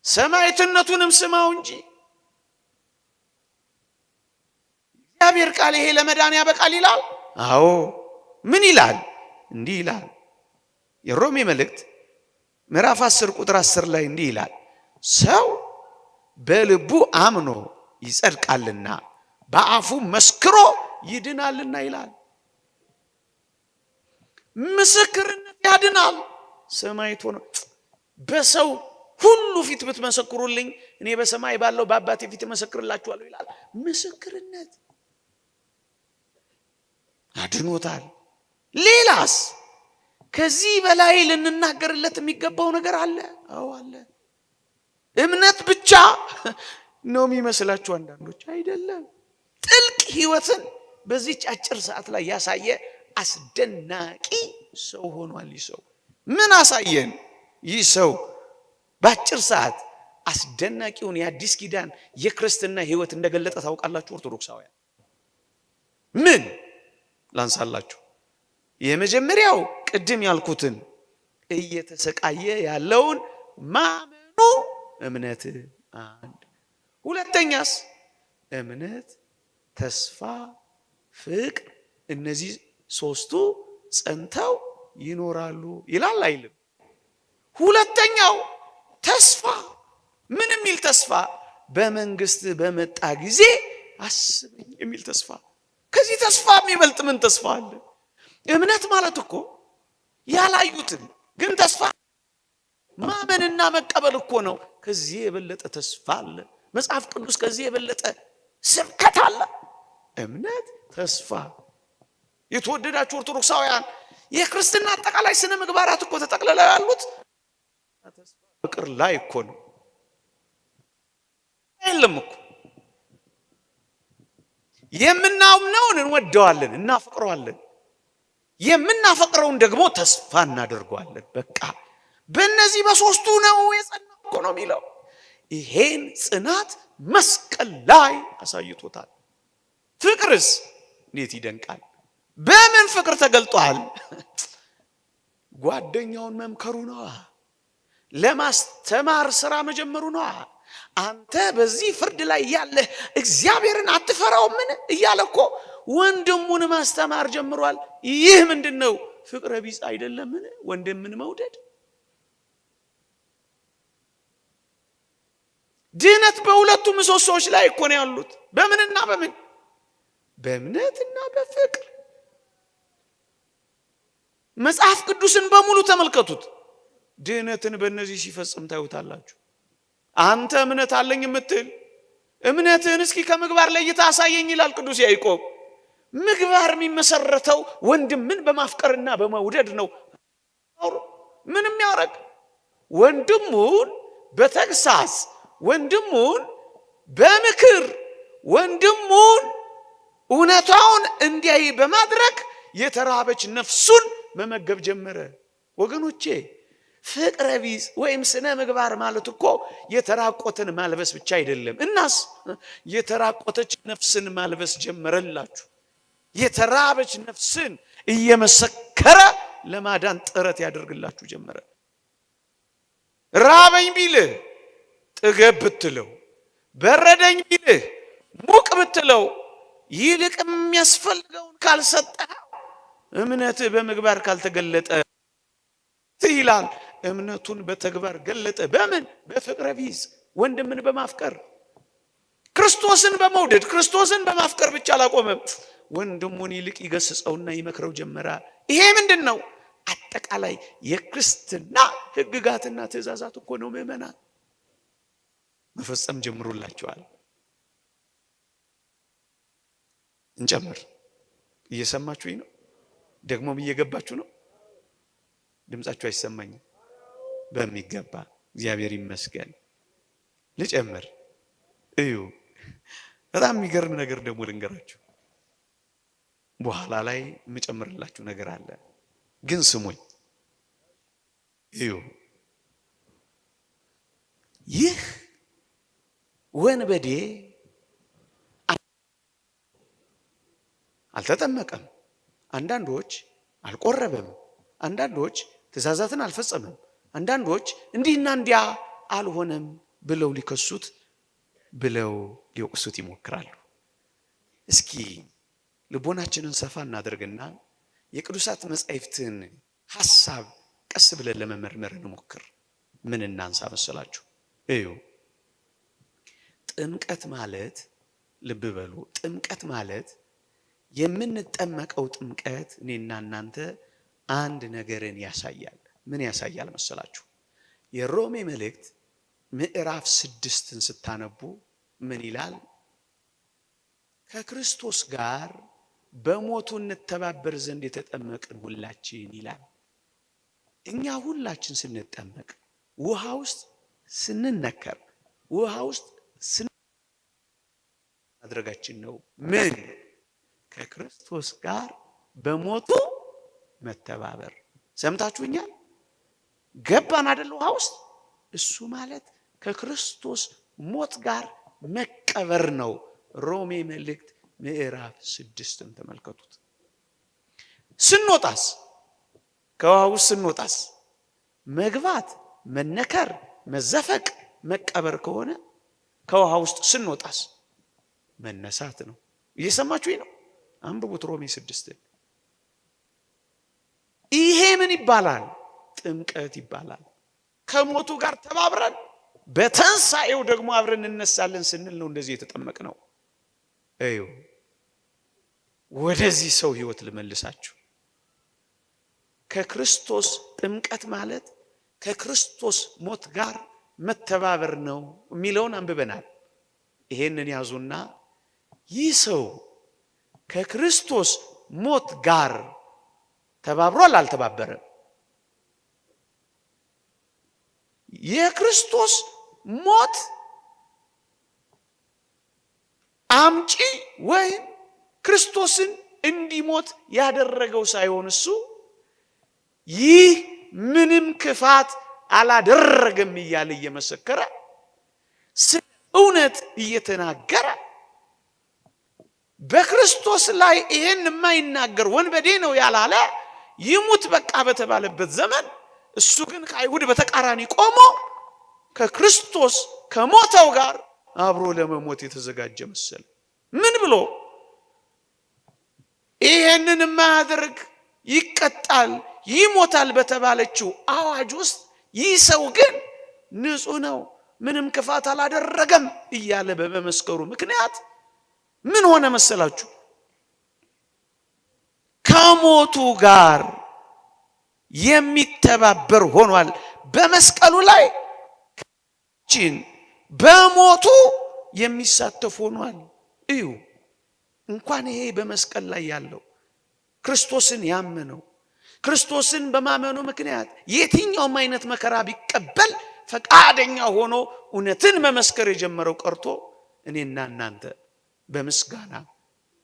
ሰማዕትነቱንም ስማው እንጂ። እግዚአብሔር ቃል ይሄ ለመዳን ያበቃል ይላል። አዎ ምን ይላል? እንዲህ ይላል። የሮሜ መልእክት ምዕራፍ 10 ቁጥር 10 ላይ እንዲህ ይላል፣ ሰው በልቡ አምኖ ይጸድቃልና በአፉ መስክሮ ይድናልና ይላል። ምስክርነት ያድናል። ሰማዕት ሆኖ በሰው ሁሉ ፊት ብትመሰክሩልኝ እኔ በሰማይ ባለው በአባቴ ፊት መሰክርላችኋለሁ ይላል። ምስክርነት አድኖታል። ሌላስ ከዚህ በላይ ልንናገርለት የሚገባው ነገር አለ? አዎ አለ። እምነት ብቻ ነው የሚመስላችሁ አንዳንዶች፣ አይደለም። ጥልቅ ሕይወትን በዚህች አጭር ሰዓት ላይ ያሳየ አስደናቂ ሰው ሆኗል። ይህ ሰው ምን አሳየን? ይህ ሰው በአጭር ሰዓት አስደናቂውን የአዲስ ኪዳን የክርስትና ሕይወት እንደገለጠ ታውቃላችሁ ኦርቶዶክሳውያን? ምን ላንሳላችሁ? የመጀመሪያው ቅድም ያልኩትን እየተሰቃየ ያለውን ማመኑ እምነት አንድ። ሁለተኛስ እምነት፣ ተስፋ፣ ፍቅር፣ እነዚህ ሶስቱ ጸንተው ይኖራሉ ይላል አይልም? ሁለተኛው ተስፋ። ምን የሚል ተስፋ? በመንግስት በመጣ ጊዜ አስበኝ የሚል ተስፋ። ከዚህ ተስፋ የሚበልጥ ምን ተስፋ አለ? እምነት ማለት እኮ ያላዩትን ግን ተስፋ ማመንና መቀበል እኮ ነው። ከዚህ የበለጠ ተስፋ አለ? መጽሐፍ ቅዱስ ከዚህ የበለጠ ስብከት አለ? እምነት፣ ተስፋ። የተወደዳችሁ ኦርቶዶክሳውያን የክርስትና አጠቃላይ ስነ ምግባራት እኮ ተጠቅልለው ያሉት ተስፋ ፍቅር ላይ እኮ ነው። የለም እኮ የምናምነውን እንወደዋለን፣ እናፈቅረዋለን። የምናፈቅረውን ደግሞ ተስፋ እናደርገዋለን። በቃ በእነዚህ በሶስቱ ነው የጸናው እኮ ነው የሚለው። ይሄን ጽናት መስቀል ላይ አሳይቶታል። ፍቅርስ እንዴት ይደንቃል! በምን ፍቅር ተገልጧል? ጓደኛውን መምከሩ ነው። ለማስተማር ስራ መጀመሩ ነው። አንተ በዚህ ፍርድ ላይ ያለህ እግዚአብሔርን አትፈራውም ምን እያለ እኮ ወንድሙን ማስተማር ጀምሯል። ይህ ምንድነው? ፍቅረ ቢጽ አይደለምን? ወንድምን መውደድ። ድህነት በሁለቱ ምሰሶዎች ላይ እኮ ነው ያሉት። በምንና በምን? በእምነትና በፍቅር። መጽሐፍ ቅዱስን በሙሉ ተመልከቱት። ድህነትን በእነዚህ ሲፈጽም ታዩታላችሁ። አንተ እምነት አለኝ የምትል እምነትህን እስኪ ከምግባር ለይተህ አሳየኝ ይላል ቅዱስ ያዕቆብ። ምግባር የሚመሰረተው ወንድምን በማፍቀርና በመውደድ ነው። ምንም ያረግ ወንድሙን በተግሳጽ ወንድሙን በምክር ወንድሙን እውነታውን እንዲያይ በማድረግ የተራበች ነፍሱን መመገብ ጀመረ። ወገኖቼ ፍቅረ ቢጽ ወይም ስነ ምግባር ማለት እኮ የተራቆተን ማልበስ ብቻ አይደለም። እናስ የተራቆተች ነፍስን ማልበስ ጀመረላችሁ። የተራበች ነፍስን እየመሰከረ ለማዳን ጥረት ያደርግላችሁ ጀመረ። ራበኝ ቢልህ ጥገብ ብትለው፣ በረደኝ ቢልህ ሙቅ ብትለው፣ ይልቅ የሚያስፈልገውን ካልሰጠህ እምነትህ በምግባር ካልተገለጠ ይላል። እምነቱን በተግባር ገለጠ። በምን? በፍቅረ ቢጽ ወንድምን በማፍቀር ክርስቶስን በመውደድ ክርስቶስን በማፍቀር ብቻ አላቆመም። ወንድሙን ይልቅ ይገስጸውና ይመክረው ጀመረ። ይሄ ምንድን ነው? አጠቃላይ የክርስትና ሕግጋትና ትእዛዛት እኮ ነው። ምእመናን መፈጸም ጀምሮላቸዋል። እንጨምር። እየሰማችሁኝ ነው? ደግሞም እየገባችሁ ነው? ድምጻችሁ አይሰማኝም? በሚገባ እግዚአብሔር ይመስገን። ልጨምር። እዩ በጣም የሚገርም ነገር ደግሞ ልንገራችሁ። በኋላ ላይ የምጨምርላችሁ ነገር አለ። ግን ስሙኝ። ይህ ወንበዴ አልተጠመቀም፣ አንዳንዶች አልቆረበም፣ አንዳንዶች ትእዛዛትን አልፈጸመም፣ አንዳንዶች እንዲህና እንዲያ አልሆነም ብለው ሊከሱት ብለው ሊወቅሱት ይሞክራሉ። እስኪ ልቦናችንን ሰፋ እናደርግና የቅዱሳት መጻሕፍትን ሐሳብ ቀስ ብለን ለመመርመር እንሞክር። ምን እናንሳ መሰላችሁ? ጥምቀት ማለት ልብ በሉ፣ ጥምቀት ማለት የምንጠመቀው ጥምቀት እኔና እናንተ አንድ ነገርን ያሳያል። ምን ያሳያል መሰላችሁ? የሮሜ መልእክት ምዕራፍ 6ን ስታነቡ ምን ይላል? ከክርስቶስ ጋር በሞቱ እንተባበር ዘንድ የተጠመቅን ሁላችን ይላል። እኛ ሁላችን ስንጠመቅ ውሃ ውስጥ ስንነከር ውሃ ውስጥ ማድረጋችን ነው። ምን? ከክርስቶስ ጋር በሞቱ መተባበር። ሰምታችሁኛል? ገባን አይደል? ውሃ ውስጥ እሱ ማለት ከክርስቶስ ሞት ጋር መቀበር ነው። ሮሜ መልእክት ምዕራፍ 6ን ተመልከቱት። ስንወጣስ፣ ከውሃ ውስጥ ስንወጣስ መግባት፣ መነከር፣ መዘፈቅ፣ መቀበር ከሆነ ከውሃ ውስጥ ስንወጣስ መነሳት ነው። እየሰማችሁኝ ነው? አንብቡት ሮሜ 6። ይሄ ምን ይባላል? ጥምቀት ይባላል። ከሞቱ ጋር ተባብረን በትንሣኤው ደግሞ አብረን እንነሳለን ስንል ነው እንደዚህ የተጠመቅነው። ወደዚህ ሰው ህይወት ልመልሳችሁ። ከክርስቶስ ጥምቀት ማለት ከክርስቶስ ሞት ጋር መተባበር ነው የሚለውን አንብበናል። ይሄንን ያዙና ይህ ሰው ከክርስቶስ ሞት ጋር ተባብሯል አልተባበረም? የክርስቶስ ሞት አምጪ ወይም ክርስቶስን እንዲሞት ያደረገው ሳይሆን እሱ ይህ ምንም ክፋት አላደረገም እያለ እየመሰከረ ስለ እውነት እየተናገረ በክርስቶስ ላይ ይሄን የማይናገር ወንበዴ ነው ያላለ ይሙት በቃ በተባለበት ዘመን እሱ ግን ከአይሁድ በተቃራኒ ቆሞ ከክርስቶስ ከሞተው ጋር አብሮ ለመሞት የተዘጋጀ መሰለ። ምን ብሎ? ይሄንን የማያደርግ ይቀጣል፣ ይሞታል በተባለችው አዋጅ ውስጥ ይህ ሰው ግን ንጹሕ ነው፣ ምንም ክፋት አላደረገም እያለ በመመስከሩ ምክንያት ምን ሆነ መሰላችሁ? ከሞቱ ጋር የሚተባበር ሆኗል። በመስቀሉ ላይ በሞቱ የሚሳተፍ ሆኗል። እዩ፣ እንኳን ይሄ በመስቀል ላይ ያለው ክርስቶስን ያመነው ክርስቶስን በማመኑ ምክንያት የትኛውም አይነት መከራ ቢቀበል ፈቃደኛ ሆኖ እውነትን መመስከር የጀመረው ቀርቶ እኔና እናንተ በምስጋና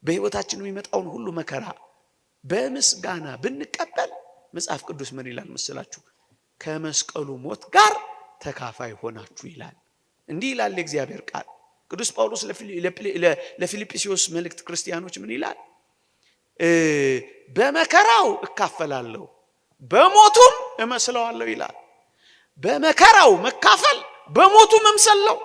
በሕይወታችን የሚመጣውን ሁሉ መከራ በምስጋና ብንቀበል መጽሐፍ ቅዱስ ምን ይላል መስላችሁ? ከመስቀሉ ሞት ጋር ተካፋይ ሆናችሁ ይላል። እንዲህ ይላል የእግዚአብሔር ቃል። ቅዱስ ጳውሎስ ለፊልጵስዩስ መልእክት ክርስቲያኖች ምን ይላል? በመከራው እካፈላለሁ በሞቱም እመስለዋለሁ ይላል። በመከራው መካፈል በሞቱ መምሰል ነው።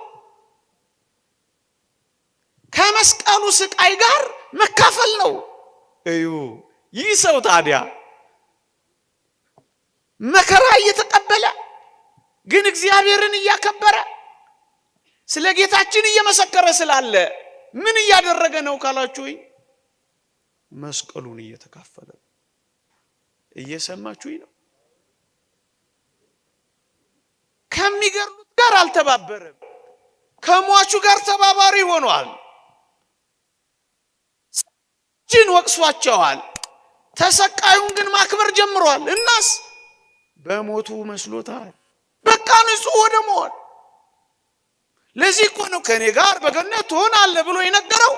ከመስቀሉ ስቃይ ጋር መካፈል ነው። እዩ፣ ይህ ሰው ታዲያ መከራ እየተቀበለ ግን እግዚአብሔርን እያከበረ ስለ ጌታችን እየመሰከረ ስላለ ምን እያደረገ ነው ካላችሁኝ፣ መስቀሉን እየተካፈለ። እየሰማችሁኝ ነው? ከሚገርሉት ጋር አልተባበረም፣ ከሟቹ ጋር ተባባሪ ሆኗል። ጅን ወቅሷቸዋል፣ ተሰቃዩን ግን ማክበር ጀምሯል። እናስ በሞቱ መስሎታል። በቃ ንጹሕ ወደ መሆን ለዚህ እኮ ነው ከኔ ጋር በገነት ትሆናለህ ብሎ የነገረው።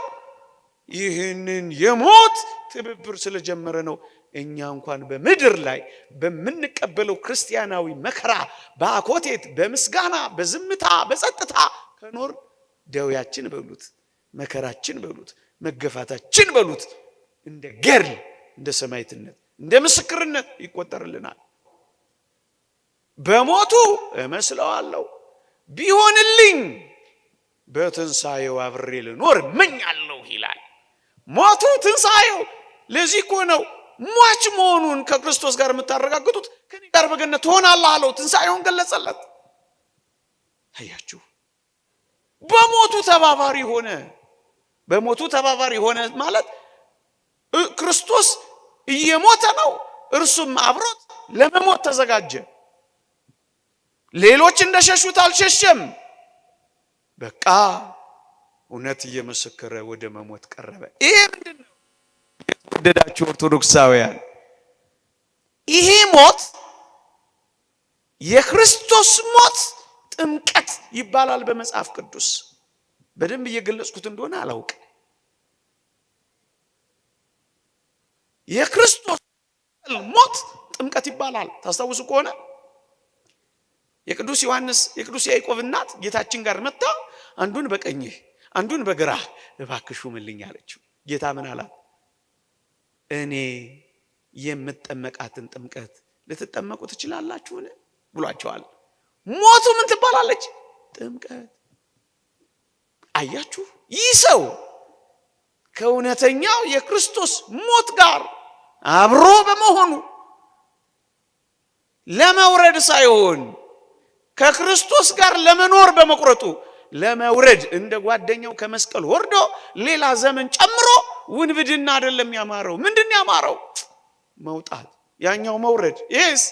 ይህንን የሞት ትብብር ስለጀመረ ነው። እኛ እንኳን በምድር ላይ በምንቀበለው ክርስቲያናዊ መከራ በአኮቴት በምስጋና በዝምታ በጸጥታ ከኖር ደውያችን በሉት መከራችን በሉት መገፋታችን በሉት እንደ ገርል እንደ ሰማዕትነት እንደ ምስክርነት ይቆጠርልናል። በሞቱ እመስለዋለሁ ቢሆንልኝ በትንሣኤው አብሬ ልኖር እመኛለሁ ይላል። ሞቱ ትንሣኤው። ለዚህ እኮ ነው ሟች መሆኑን ከክርስቶስ ጋር የምታረጋግጡት ከኔ ጋር በገነት ትሆናለህ አለው። ትንሣኤውን ገለጸለት። አያችሁ፣ በሞቱ ተባባሪ ሆነ። በሞቱ ተባባሪ ሆነ ማለት ክርስቶስ እየሞተ ነው፣ እርሱም አብሮት ለመሞት ተዘጋጀ። ሌሎች እንደሸሹት አልሸሸም። በቃ እውነት እየመሰከረ ወደ መሞት ቀረበ። ይሄ ምንድነው? የተወደዳችሁ ኦርቶዶክሳውያን፣ ይሄ ሞት የክርስቶስ ሞት ጥምቀት ይባላል በመጽሐፍ ቅዱስ። በደንብ እየገለጽኩት እንደሆነ አላውቅም። የክርስቶስ ሞት ጥምቀት ይባላል። ታስታውሱ ከሆነ የቅዱስ ዮሐንስ የቅዱስ ያዕቆብ እናት ጌታችን ጋር መጣ። አንዱን በቀኝህ አንዱን በግራህ እባክሽ ሹምልኝ አለችው። ጌታ ምን አላት? እኔ የምጠመቃትን ጥምቀት ልትጠመቁ ትችላላችሁን ብሏቸዋል። ሞቱ ምን ትባላለች? ጥምቀት። አያችሁ፣ ይህ ሰው ከእውነተኛው የክርስቶስ ሞት ጋር አብሮ በመሆኑ ለመውረድ ሳይሆን ከክርስቶስ ጋር ለመኖር በመቁረጡ ለመውረድ እንደ ጓደኛው ከመስቀል ወርዶ ሌላ ዘመን ጨምሮ ውንብድና አይደለም ያማረው። ምንድን ያማረው? መውጣት። ያኛው መውረድ። ይህስ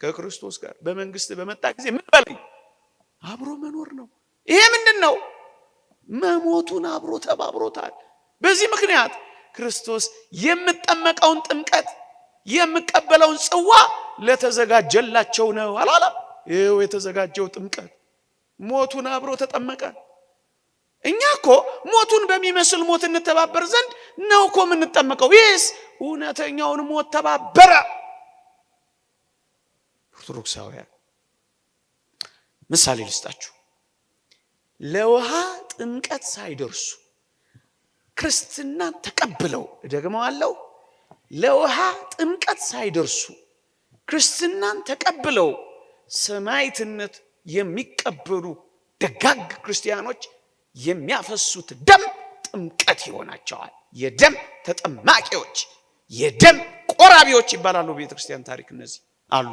ከክርስቶስ ጋር በመንግስት በመጣ ጊዜ ምን በለኝ አብሮ መኖር ነው። ይሄ ምንድን ነው? መሞቱን አብሮ ተባብሮታል። በዚህ ምክንያት ክርስቶስ የምጠመቀውን ጥምቀት የምቀበለውን ጽዋ ለተዘጋጀላቸው ነው አላለም? ይሄው የተዘጋጀው ጥምቀት ሞቱን አብሮ ተጠመቀ። እኛ እኮ ሞቱን በሚመስል ሞት እንተባበር ዘንድ ነው እኮ የምንጠመቀው። ይህስ እውነተኛውን ሞት ተባበረ። ኦርቶዶክሳውያን ምሳሌ ልስጣችሁ። ለውሃ ጥምቀት ሳይደርሱ ክርስትናን ተቀብለው ደግመዋለሁ፣ ለውሃ ጥምቀት ሳይደርሱ ክርስትናን ተቀብለው ሰማዕትነት የሚቀበሉ ደጋግ ክርስቲያኖች የሚያፈሱት ደም ጥምቀት ይሆናቸዋል። የደም ተጠማቂዎች፣ የደም ቆራቢዎች ይባላሉ በቤተክርስቲያን ታሪክ። እነዚህ አሉ።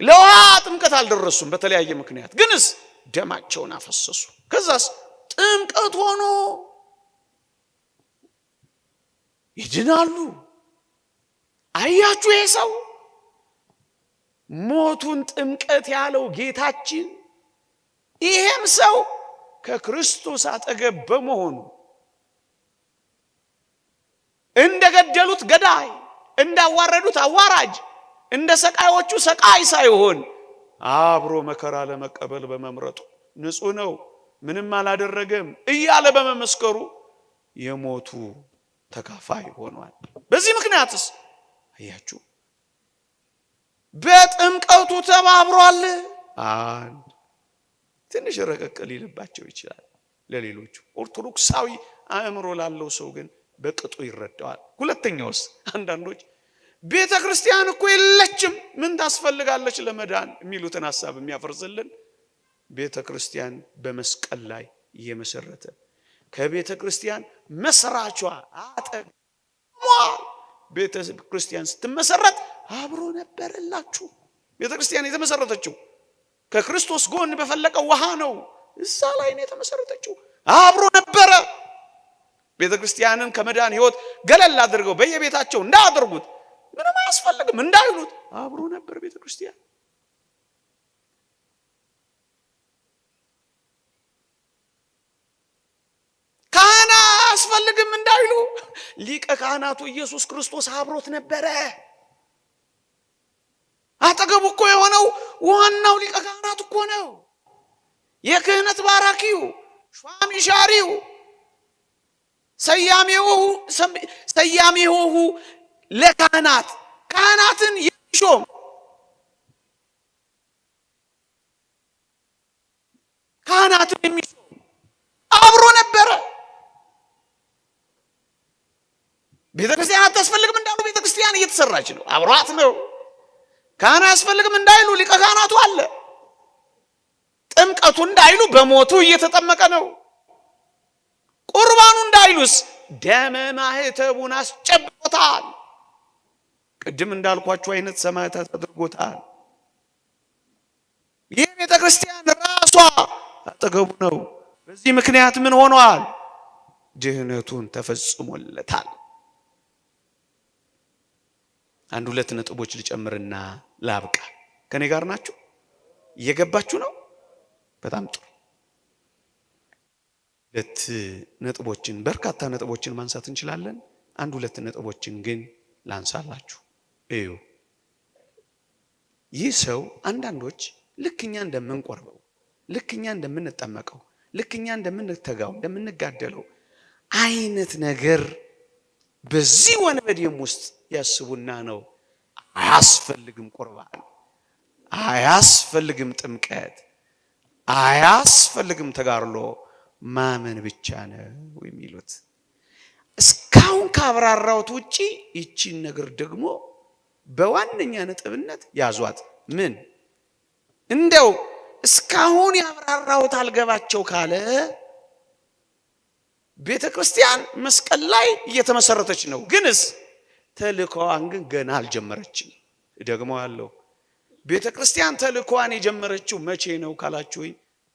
ለውሃ ጥምቀት አልደረሱም በተለያየ ምክንያት፣ ግንስ ደማቸውን አፈሰሱ። ከዛስ ጥምቀት ሆኖ ይድናሉ። አያችሁ፣ ይሄ ሰው ሞቱን ጥምቀት ያለው ጌታችን፣ ይሄም ሰው ከክርስቶስ አጠገብ በመሆኑ እንደገደሉት ገዳይ፣ እንዳዋረዱት አዋራጅ፣ እንደ ሰቃዮቹ ሰቃይ ሳይሆን አብሮ መከራ ለመቀበል በመምረጡ ንጹሕ ነው ምንም አላደረገም እያለ በመመስከሩ የሞቱ ተካፋይ ሆኗል። በዚህ ምክንያትስ አያችሁ በጥምቀቱ ተባብሯል። አንድ ትንሽ ረቀቅ ሊልባቸው ይችላል ለሌሎቹ። ኦርቶዶክሳዊ አእምሮ ላለው ሰው ግን በቅጡ ይረዳዋል። ሁለተኛውስ አንዳንዶች ቤተ ክርስቲያን እኮ የለችም ምን ታስፈልጋለች ለመዳን የሚሉትን ሐሳብ የሚያፈርዝልን ቤተ ክርስቲያን በመስቀል ላይ እየመሰረተ ከቤተ ክርስቲያን መስራቿ አጠገብ ቤተ ክርስቲያን ስትመሰረት አብሮ ነበረላችሁ። ቤተ ክርስቲያን የተመሰረተችው ከክርስቶስ ጎን በፈለቀው ውሃ ነው። እዛ ላይ ነው የተመሰረተችው። አብሮ ነበረ። ቤተ ክርስቲያንን ከመዳን ሕይወት ገለል አድርገው በየቤታቸው እንዳያደርጉት ምንም አያስፈልግም እንዳይሉት አብሮ ነበር ቤተ ክርስቲያን። ካህና አያስፈልግም እንዳይሉ ሊቀ ካህናቱ ኢየሱስ ክርስቶስ አብሮት ነበረ። አጠገቡ እኮ የሆነው ዋናው ሊቀ ካህናት እኮ ነው። የክህነት ባራኪው ሿሚ ሻሪው ሰያሜው ለካህናት ካህናትን የሚሾም ካህናትን የሚሾም አብሮ ነበረ። ቤተክርስቲያን አታስፈልግም እንዳሉ ቤተክርስቲያን እየተሰራች ነው፣ አብሯት ነው። ካህን አያስፈልግም እንዳይሉ ሊቀ ካህናቱ አለ። ጥምቀቱ እንዳይሉ በሞቱ እየተጠመቀ ነው። ቁርባኑ እንዳይሉስ ደመ ማህተቡን አስጨብጦታል። ቅድም እንዳልኳችሁ አይነት ሰማዕታት አድርጎታል። ይህ ቤተክርስቲያን ራሷ አጠገቡ ነው። በዚህ ምክንያት ምን ሆኗል? ድህነቱን ተፈጽሞለታል። አንድ ሁለት ነጥቦች ልጨምርና ላብቃ። ከኔ ጋር ናችሁ? እየገባችሁ ነው? በጣም ጥሩ። ሁለት ነጥቦችን በርካታ ነጥቦችን ማንሳት እንችላለን። አንድ ሁለት ነጥቦችን ግን ላንሳላችሁ። እዩ፣ ይህ ሰው አንዳንዶች ልክኛ እንደምንቆርበው፣ ልክኛ እንደምንጠመቀው፣ ልክኛ እንደምንተጋው፣ እንደምንጋደለው አይነት ነገር በዚህ ወንበዴም ውስጥ ያስቡና ነው አያስፈልግም ቁርባን፣ አያስፈልግም ጥምቀት፣ አያስፈልግም ተጋድሎ፣ ማመን ብቻ ነው የሚሉት። እስካሁን ካብራራሁት ውጪ ይቺን ነገር ደግሞ በዋነኛ ነጥብነት ያዟት። ምን እንደው እስካሁን ያብራራሁት አልገባቸው ካለ ቤተክርስቲያን መስቀል ላይ እየተመሰረተች ነው፣ ግንስ ተልእኮዋን ግን ገና አልጀመረችም። ደግሞ አለው ቤተክርስቲያን ተልእኮዋን የጀመረችው መቼ ነው ካላችሁ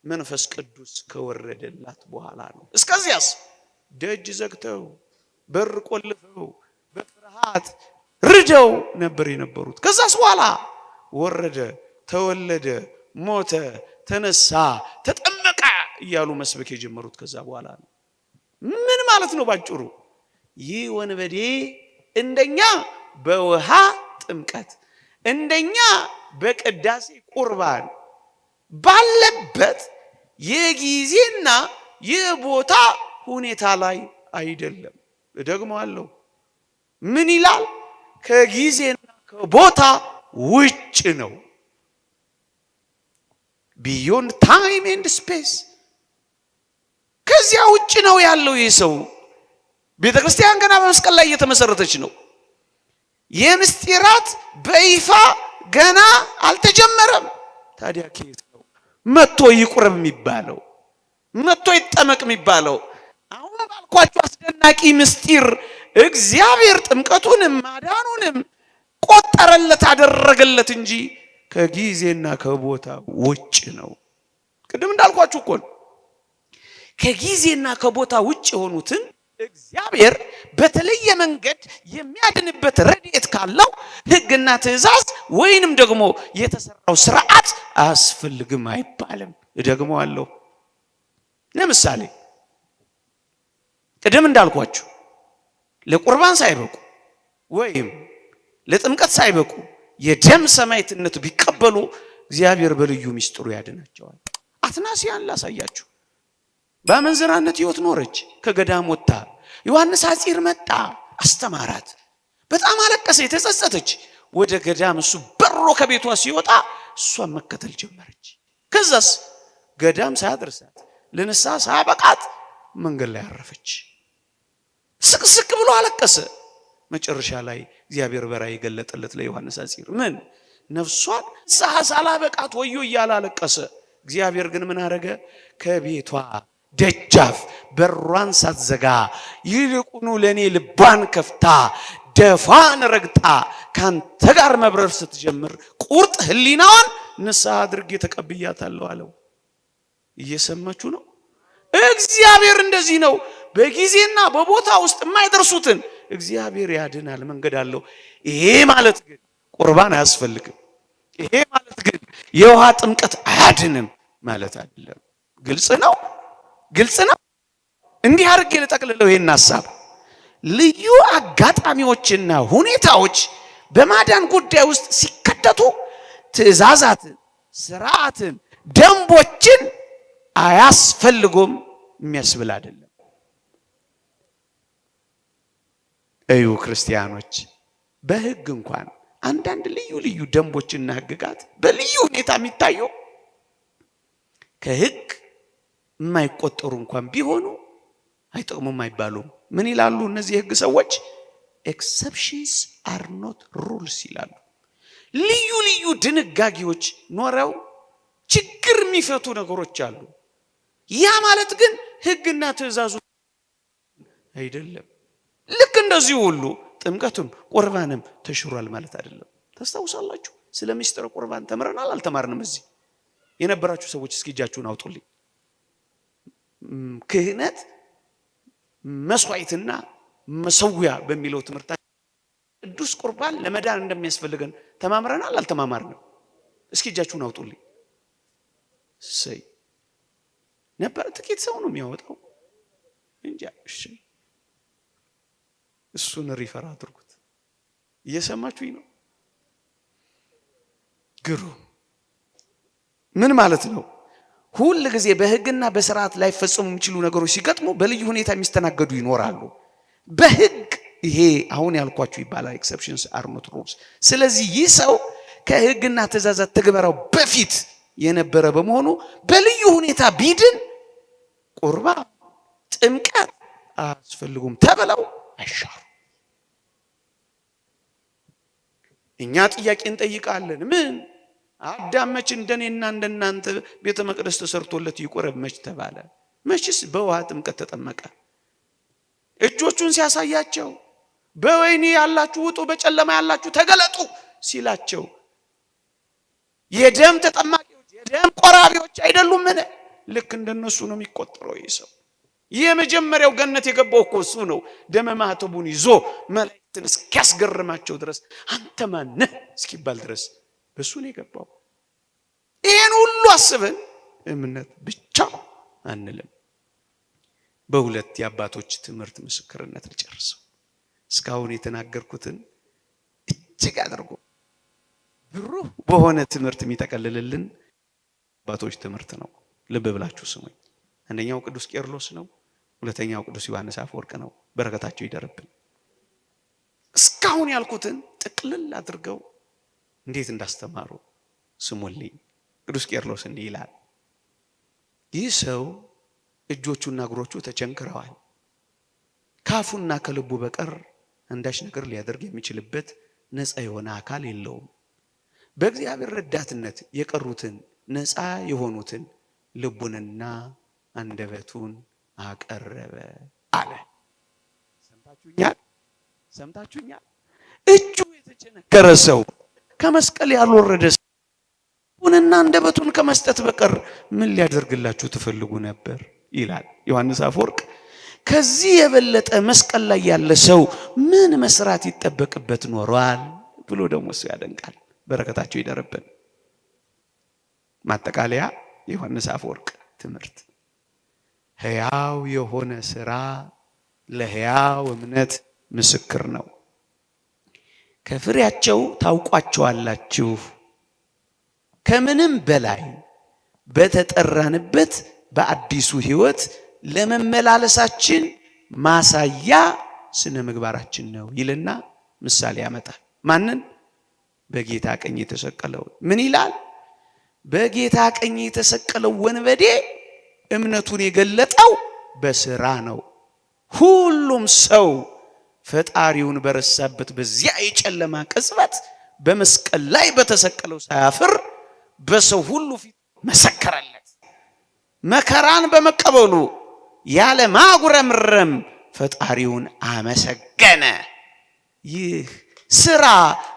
መንፈስ ቅዱስ ከወረደላት በኋላ ነው። እስከዚያስ ደጅ ዘግተው በር ቆልፈው በፍርሃት ርደው ነበር የነበሩት። ከዛስ በኋላ ወረደ፣ ተወለደ፣ ሞተ፣ ተነሳ፣ ተጠመቀ እያሉ መስበክ የጀመሩት ከዛ በኋላ ነው። ምን ማለት ነው ባጭሩ? ይህ ወንበዴ እንደኛ በውሃ ጥምቀት እንደኛ በቅዳሴ ቁርባን ባለበት የጊዜና የቦታ ሁኔታ ላይ አይደለም። ደግሞ አለው ምን ይላል? ከጊዜና ከቦታ ውጭ ነው። ቢዮንድ ታይም ኤንድ ስፔስ፣ ከዚያ ውጭ ነው ያለው ይህ ሰው። ቤተክርስቲያን ገና በመስቀል ላይ እየተመሰረተች ነው። የምስጢራት በይፋ ገና አልተጀመረም። ታዲያ ከየት ነው መጥቶ ይቁረብ የሚባለው? መጥቶ ይጠመቅ የሚባለው? አሁን ባልኳችሁ አስደናቂ ምስጢር እግዚአብሔር ጥምቀቱንም ማዳኑንም ቆጠረለት፣ አደረገለት እንጂ ከጊዜና ከቦታ ውጭ ነው። ቅድም እንዳልኳችሁ እኮ ነው። ከጊዜና ከቦታ ውጭ የሆኑትን እግዚአብሔር በተለየ መንገድ የሚያድንበት ረድኤት ካለው ሕግና ትእዛዝ ወይንም ደግሞ የተሰራው ስርዓት አያስፈልግም አይባልም። ደግሞ አለው። ለምሳሌ ቅድም እንዳልኳችሁ ለቁርባን ሳይበቁ ወይም ለጥምቀት ሳይበቁ የደም ሰማዕትነት ቢቀበሉ እግዚአብሔር በልዩ ምስጢሩ ያድናቸዋል። አትናስያን ላሳያችሁ። በአመንዝራነት ህይወት ኖረች። ከገዳም ወጣ። ዮሐንስ ሐጺር መጣ፣ አስተማራት። በጣም አለቀሰ፣ የተጸጸተች። ወደ ገዳም እሱ በሮ ከቤቷ ሲወጣ እሷን መከተል ጀመረች። ከዛስ ገዳም ሳያደርሳት ለንስሐ ሳያበቃት መንገድ ላይ አረፈች። ስቅስቅ ብሎ አለቀሰ። መጨረሻ ላይ እግዚአብሔር በራእይ ገለጠለት ለዮሐንስ ሐጺር። ምን ነፍሷን ንስሐ ሳላበቃት ወዮ እያለ አለቀሰ። እግዚአብሔር ግን ምን አረገ? ከቤቷ ደጃፍ በሯን ሳትዘጋ ይልቁኑ ለኔ ልቧን ከፍታ ደፋን ረግጣ ካንተ ጋር መብረር ስትጀምር ቁርጥ ህሊናዋን ንስሐ አድርጌ ተቀብያታለሁ አለው። እየሰማችሁ ነው? እግዚአብሔር እንደዚህ ነው። በጊዜና በቦታ ውስጥ የማይደርሱትን እግዚአብሔር ያድናል፣ መንገድ አለው። ይሄ ማለት ግን ቁርባን አያስፈልግም። ይሄ ማለት ግን የውሃ ጥምቀት አያድንም ማለት አይደለም። ግልጽ ነው? ግልጽ ነው? እንዲህ አድርጌ ልጠቅልለው ይሄን ሐሳብ። ልዩ አጋጣሚዎችና ሁኔታዎች በማዳን ጉዳይ ውስጥ ሲከተቱ ትእዛዛትን፣ ስርዓትን፣ ደንቦችን አያስፈልጉም የሚያስብል አይደለም። እዩ ክርስቲያኖች፣ በሕግ እንኳን አንዳንድ ልዩ ልዩ ደንቦችና ሕግጋት በልዩ ሁኔታ የሚታየው ከሕግ የማይቆጠሩ እንኳን ቢሆኑ አይጠቅሙም አይባሉም። ምን ይላሉ እነዚህ የሕግ ሰዎች? ኤክሰፕሽንስ አር ኖት ሩልስ ይላሉ። ልዩ ልዩ ድንጋጌዎች ኖረው ችግር የሚፈቱ ነገሮች አሉ። ያ ማለት ግን ሕግና ትእዛዙ አይደለም። ልክ እንደዚህ ሁሉ ጥምቀቱም ቁርባንም ተሽሯል ማለት አይደለም። ታስታውሳላችሁ? ስለ ምስጢረ ቁርባን ተምረናል አልተማርንም? እዚህ የነበራችሁ ሰዎች እስኪ እጃችሁን አውጡልኝ። ክህነት መስዋዕትና መሰዊያ በሚለው ትምህርታችን ቅዱስ ቁርባን ለመዳን እንደሚያስፈልገን ተማምረናል አልተማማርንም? እስኪ እጃችሁን አውጡልኝ። ሰይ ነበር። ጥቂት ሰው ነው የሚያወጣው እንጂ። እሺ እሱን ሪፈር አድርጉት። እየሰማችሁኝ ነው? ግሩም። ምን ማለት ነው? ሁል ጊዜ በሕግና በስርዓት ላይ ፈጽሙ የሚችሉ ነገሮች ሲገጥሙ በልዩ ሁኔታ የሚስተናገዱ ይኖራሉ። በሕግ ይሄ አሁን ያልኳችሁ ይባላል ኤክሰፕሽንስ አር ኖት ሩልስ። ስለዚህ ይህ ሰው ከሕግና ትእዛዛት ተግበራው በፊት የነበረ በመሆኑ በልዩ ሁኔታ ቢድን ቁርባን፣ ጥምቀት አያስፈልጉም ተብለው አይሻሩ። እኛ ጥያቄ እንጠይቃለን። ምን አዳም መች እንደኔና እንደናንተ ቤተ መቅደስ ተሰርቶለት ይቆረብ መች ተባለ? መችስ በውሃ ጥምቀት ተጠመቀ? እጆቹን ሲያሳያቸው በወይኒ ያላችሁ ውጡ፣ በጨለማ ያላችሁ ተገለጡ ሲላቸው የደም ተጠማቂዎች የደም ቆራቢዎች አይደሉም? ምን ልክ እንደነሱ ነው የሚቆጠረው። ይህ ሰው የመጀመሪያው ገነት የገባው እኮ እሱ ነው። ደመ ማኅተቡን ይዞ መላእክትን እስኪያስገርማቸው ድረስ አንተ ማን ነህ እስኪባል ድረስ በሱ ነው የገባው። ይሄን ሁሉ አስበን እምነት ብቻ አንልም። በሁለት የአባቶች ትምህርት ምስክርነት ልጨርሰው። እስካሁን የተናገርኩትን እጅግ አድርጎ ብሩህ በሆነ ትምህርት የሚጠቀልልልን አባቶች ትምህርት ነው። ልብ ብላችሁ ስሙኝ። አንደኛው ቅዱስ ቄርሎስ ነው። ሁለተኛው ቅዱስ ዮሐንስ አፈወርቅ ነው። በረከታቸው ይደርብን። እስካሁን ያልኩትን ጥቅልል አድርገው እንዴት እንዳስተማሩ ስሙልኝ። ቅዱስ ቄርሎስ እንዲህ ይላል። ይህ ሰው እጆቹና እግሮቹ ተቸንክረዋል። ካፉና ከልቡ በቀር አንዳች ነገር ሊያደርግ የሚችልበት ነፃ የሆነ አካል የለውም። በእግዚአብሔር ረዳትነት የቀሩትን ነፃ የሆኑትን ልቡንና አንደበቱን አቀረበ አለ። ሰምታችሁኛል? እጁ የተቸነከረ ሰው ከመስቀል ያልወረደ ሰው ልቡንና አንደበቱን ከመስጠት በቀር ምን ሊያደርግላችሁ ትፈልጉ ነበር ይላል ዮሐንስ አፈወርቅ። ከዚህ የበለጠ መስቀል ላይ ያለ ሰው ምን መስራት ይጠበቅበት ኖሯል ብሎ ደግሞ እሱ ያደንቃል። በረከታቸው ይደርብን። ማጠቃለያ የዮሐንስ አፈወርቅ ትምህርት ሕያው የሆነ ስራ ለሕያው እምነት ምስክር ነው። ከፍሬያቸው ታውቋቸዋላችሁ። ከምንም በላይ በተጠራንበት በአዲሱ ሕይወት ለመመላለሳችን ማሳያ ስነ ምግባራችን ነው ይልና ምሳሌ ያመጣል። ማንን? በጌታ ቀኝ የተሰቀለው። ምን ይላል? በጌታ ቀኝ የተሰቀለው ወንበዴ እምነቱን የገለጠው በስራ ነው። ሁሉም ሰው ፈጣሪውን በረሳበት በዚያ የጨለማ ቅጽበት በመስቀል ላይ በተሰቀለው ሳያፍር በሰው ሁሉ ፊት መሰከረለት። መከራን በመቀበሉ ያለ ማጉረምረም ፈጣሪውን አመሰገነ። ይህ ስራ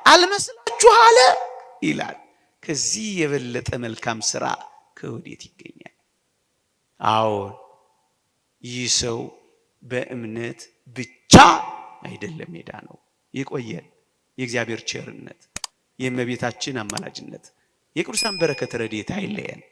አልመስላችሁ አለ ይላል። ከዚህ የበለጠ መልካም ስራ ከወዴት ይገኛል? አዎን፣ ይህ ሰው በእምነት ብቻ አይደለም የዳነው። ይቆየን። የእግዚአብሔር ቸርነት፣ የእመቤታችን አማላጅነት፣ የቅዱሳን በረከት ረድኤት አይለየን።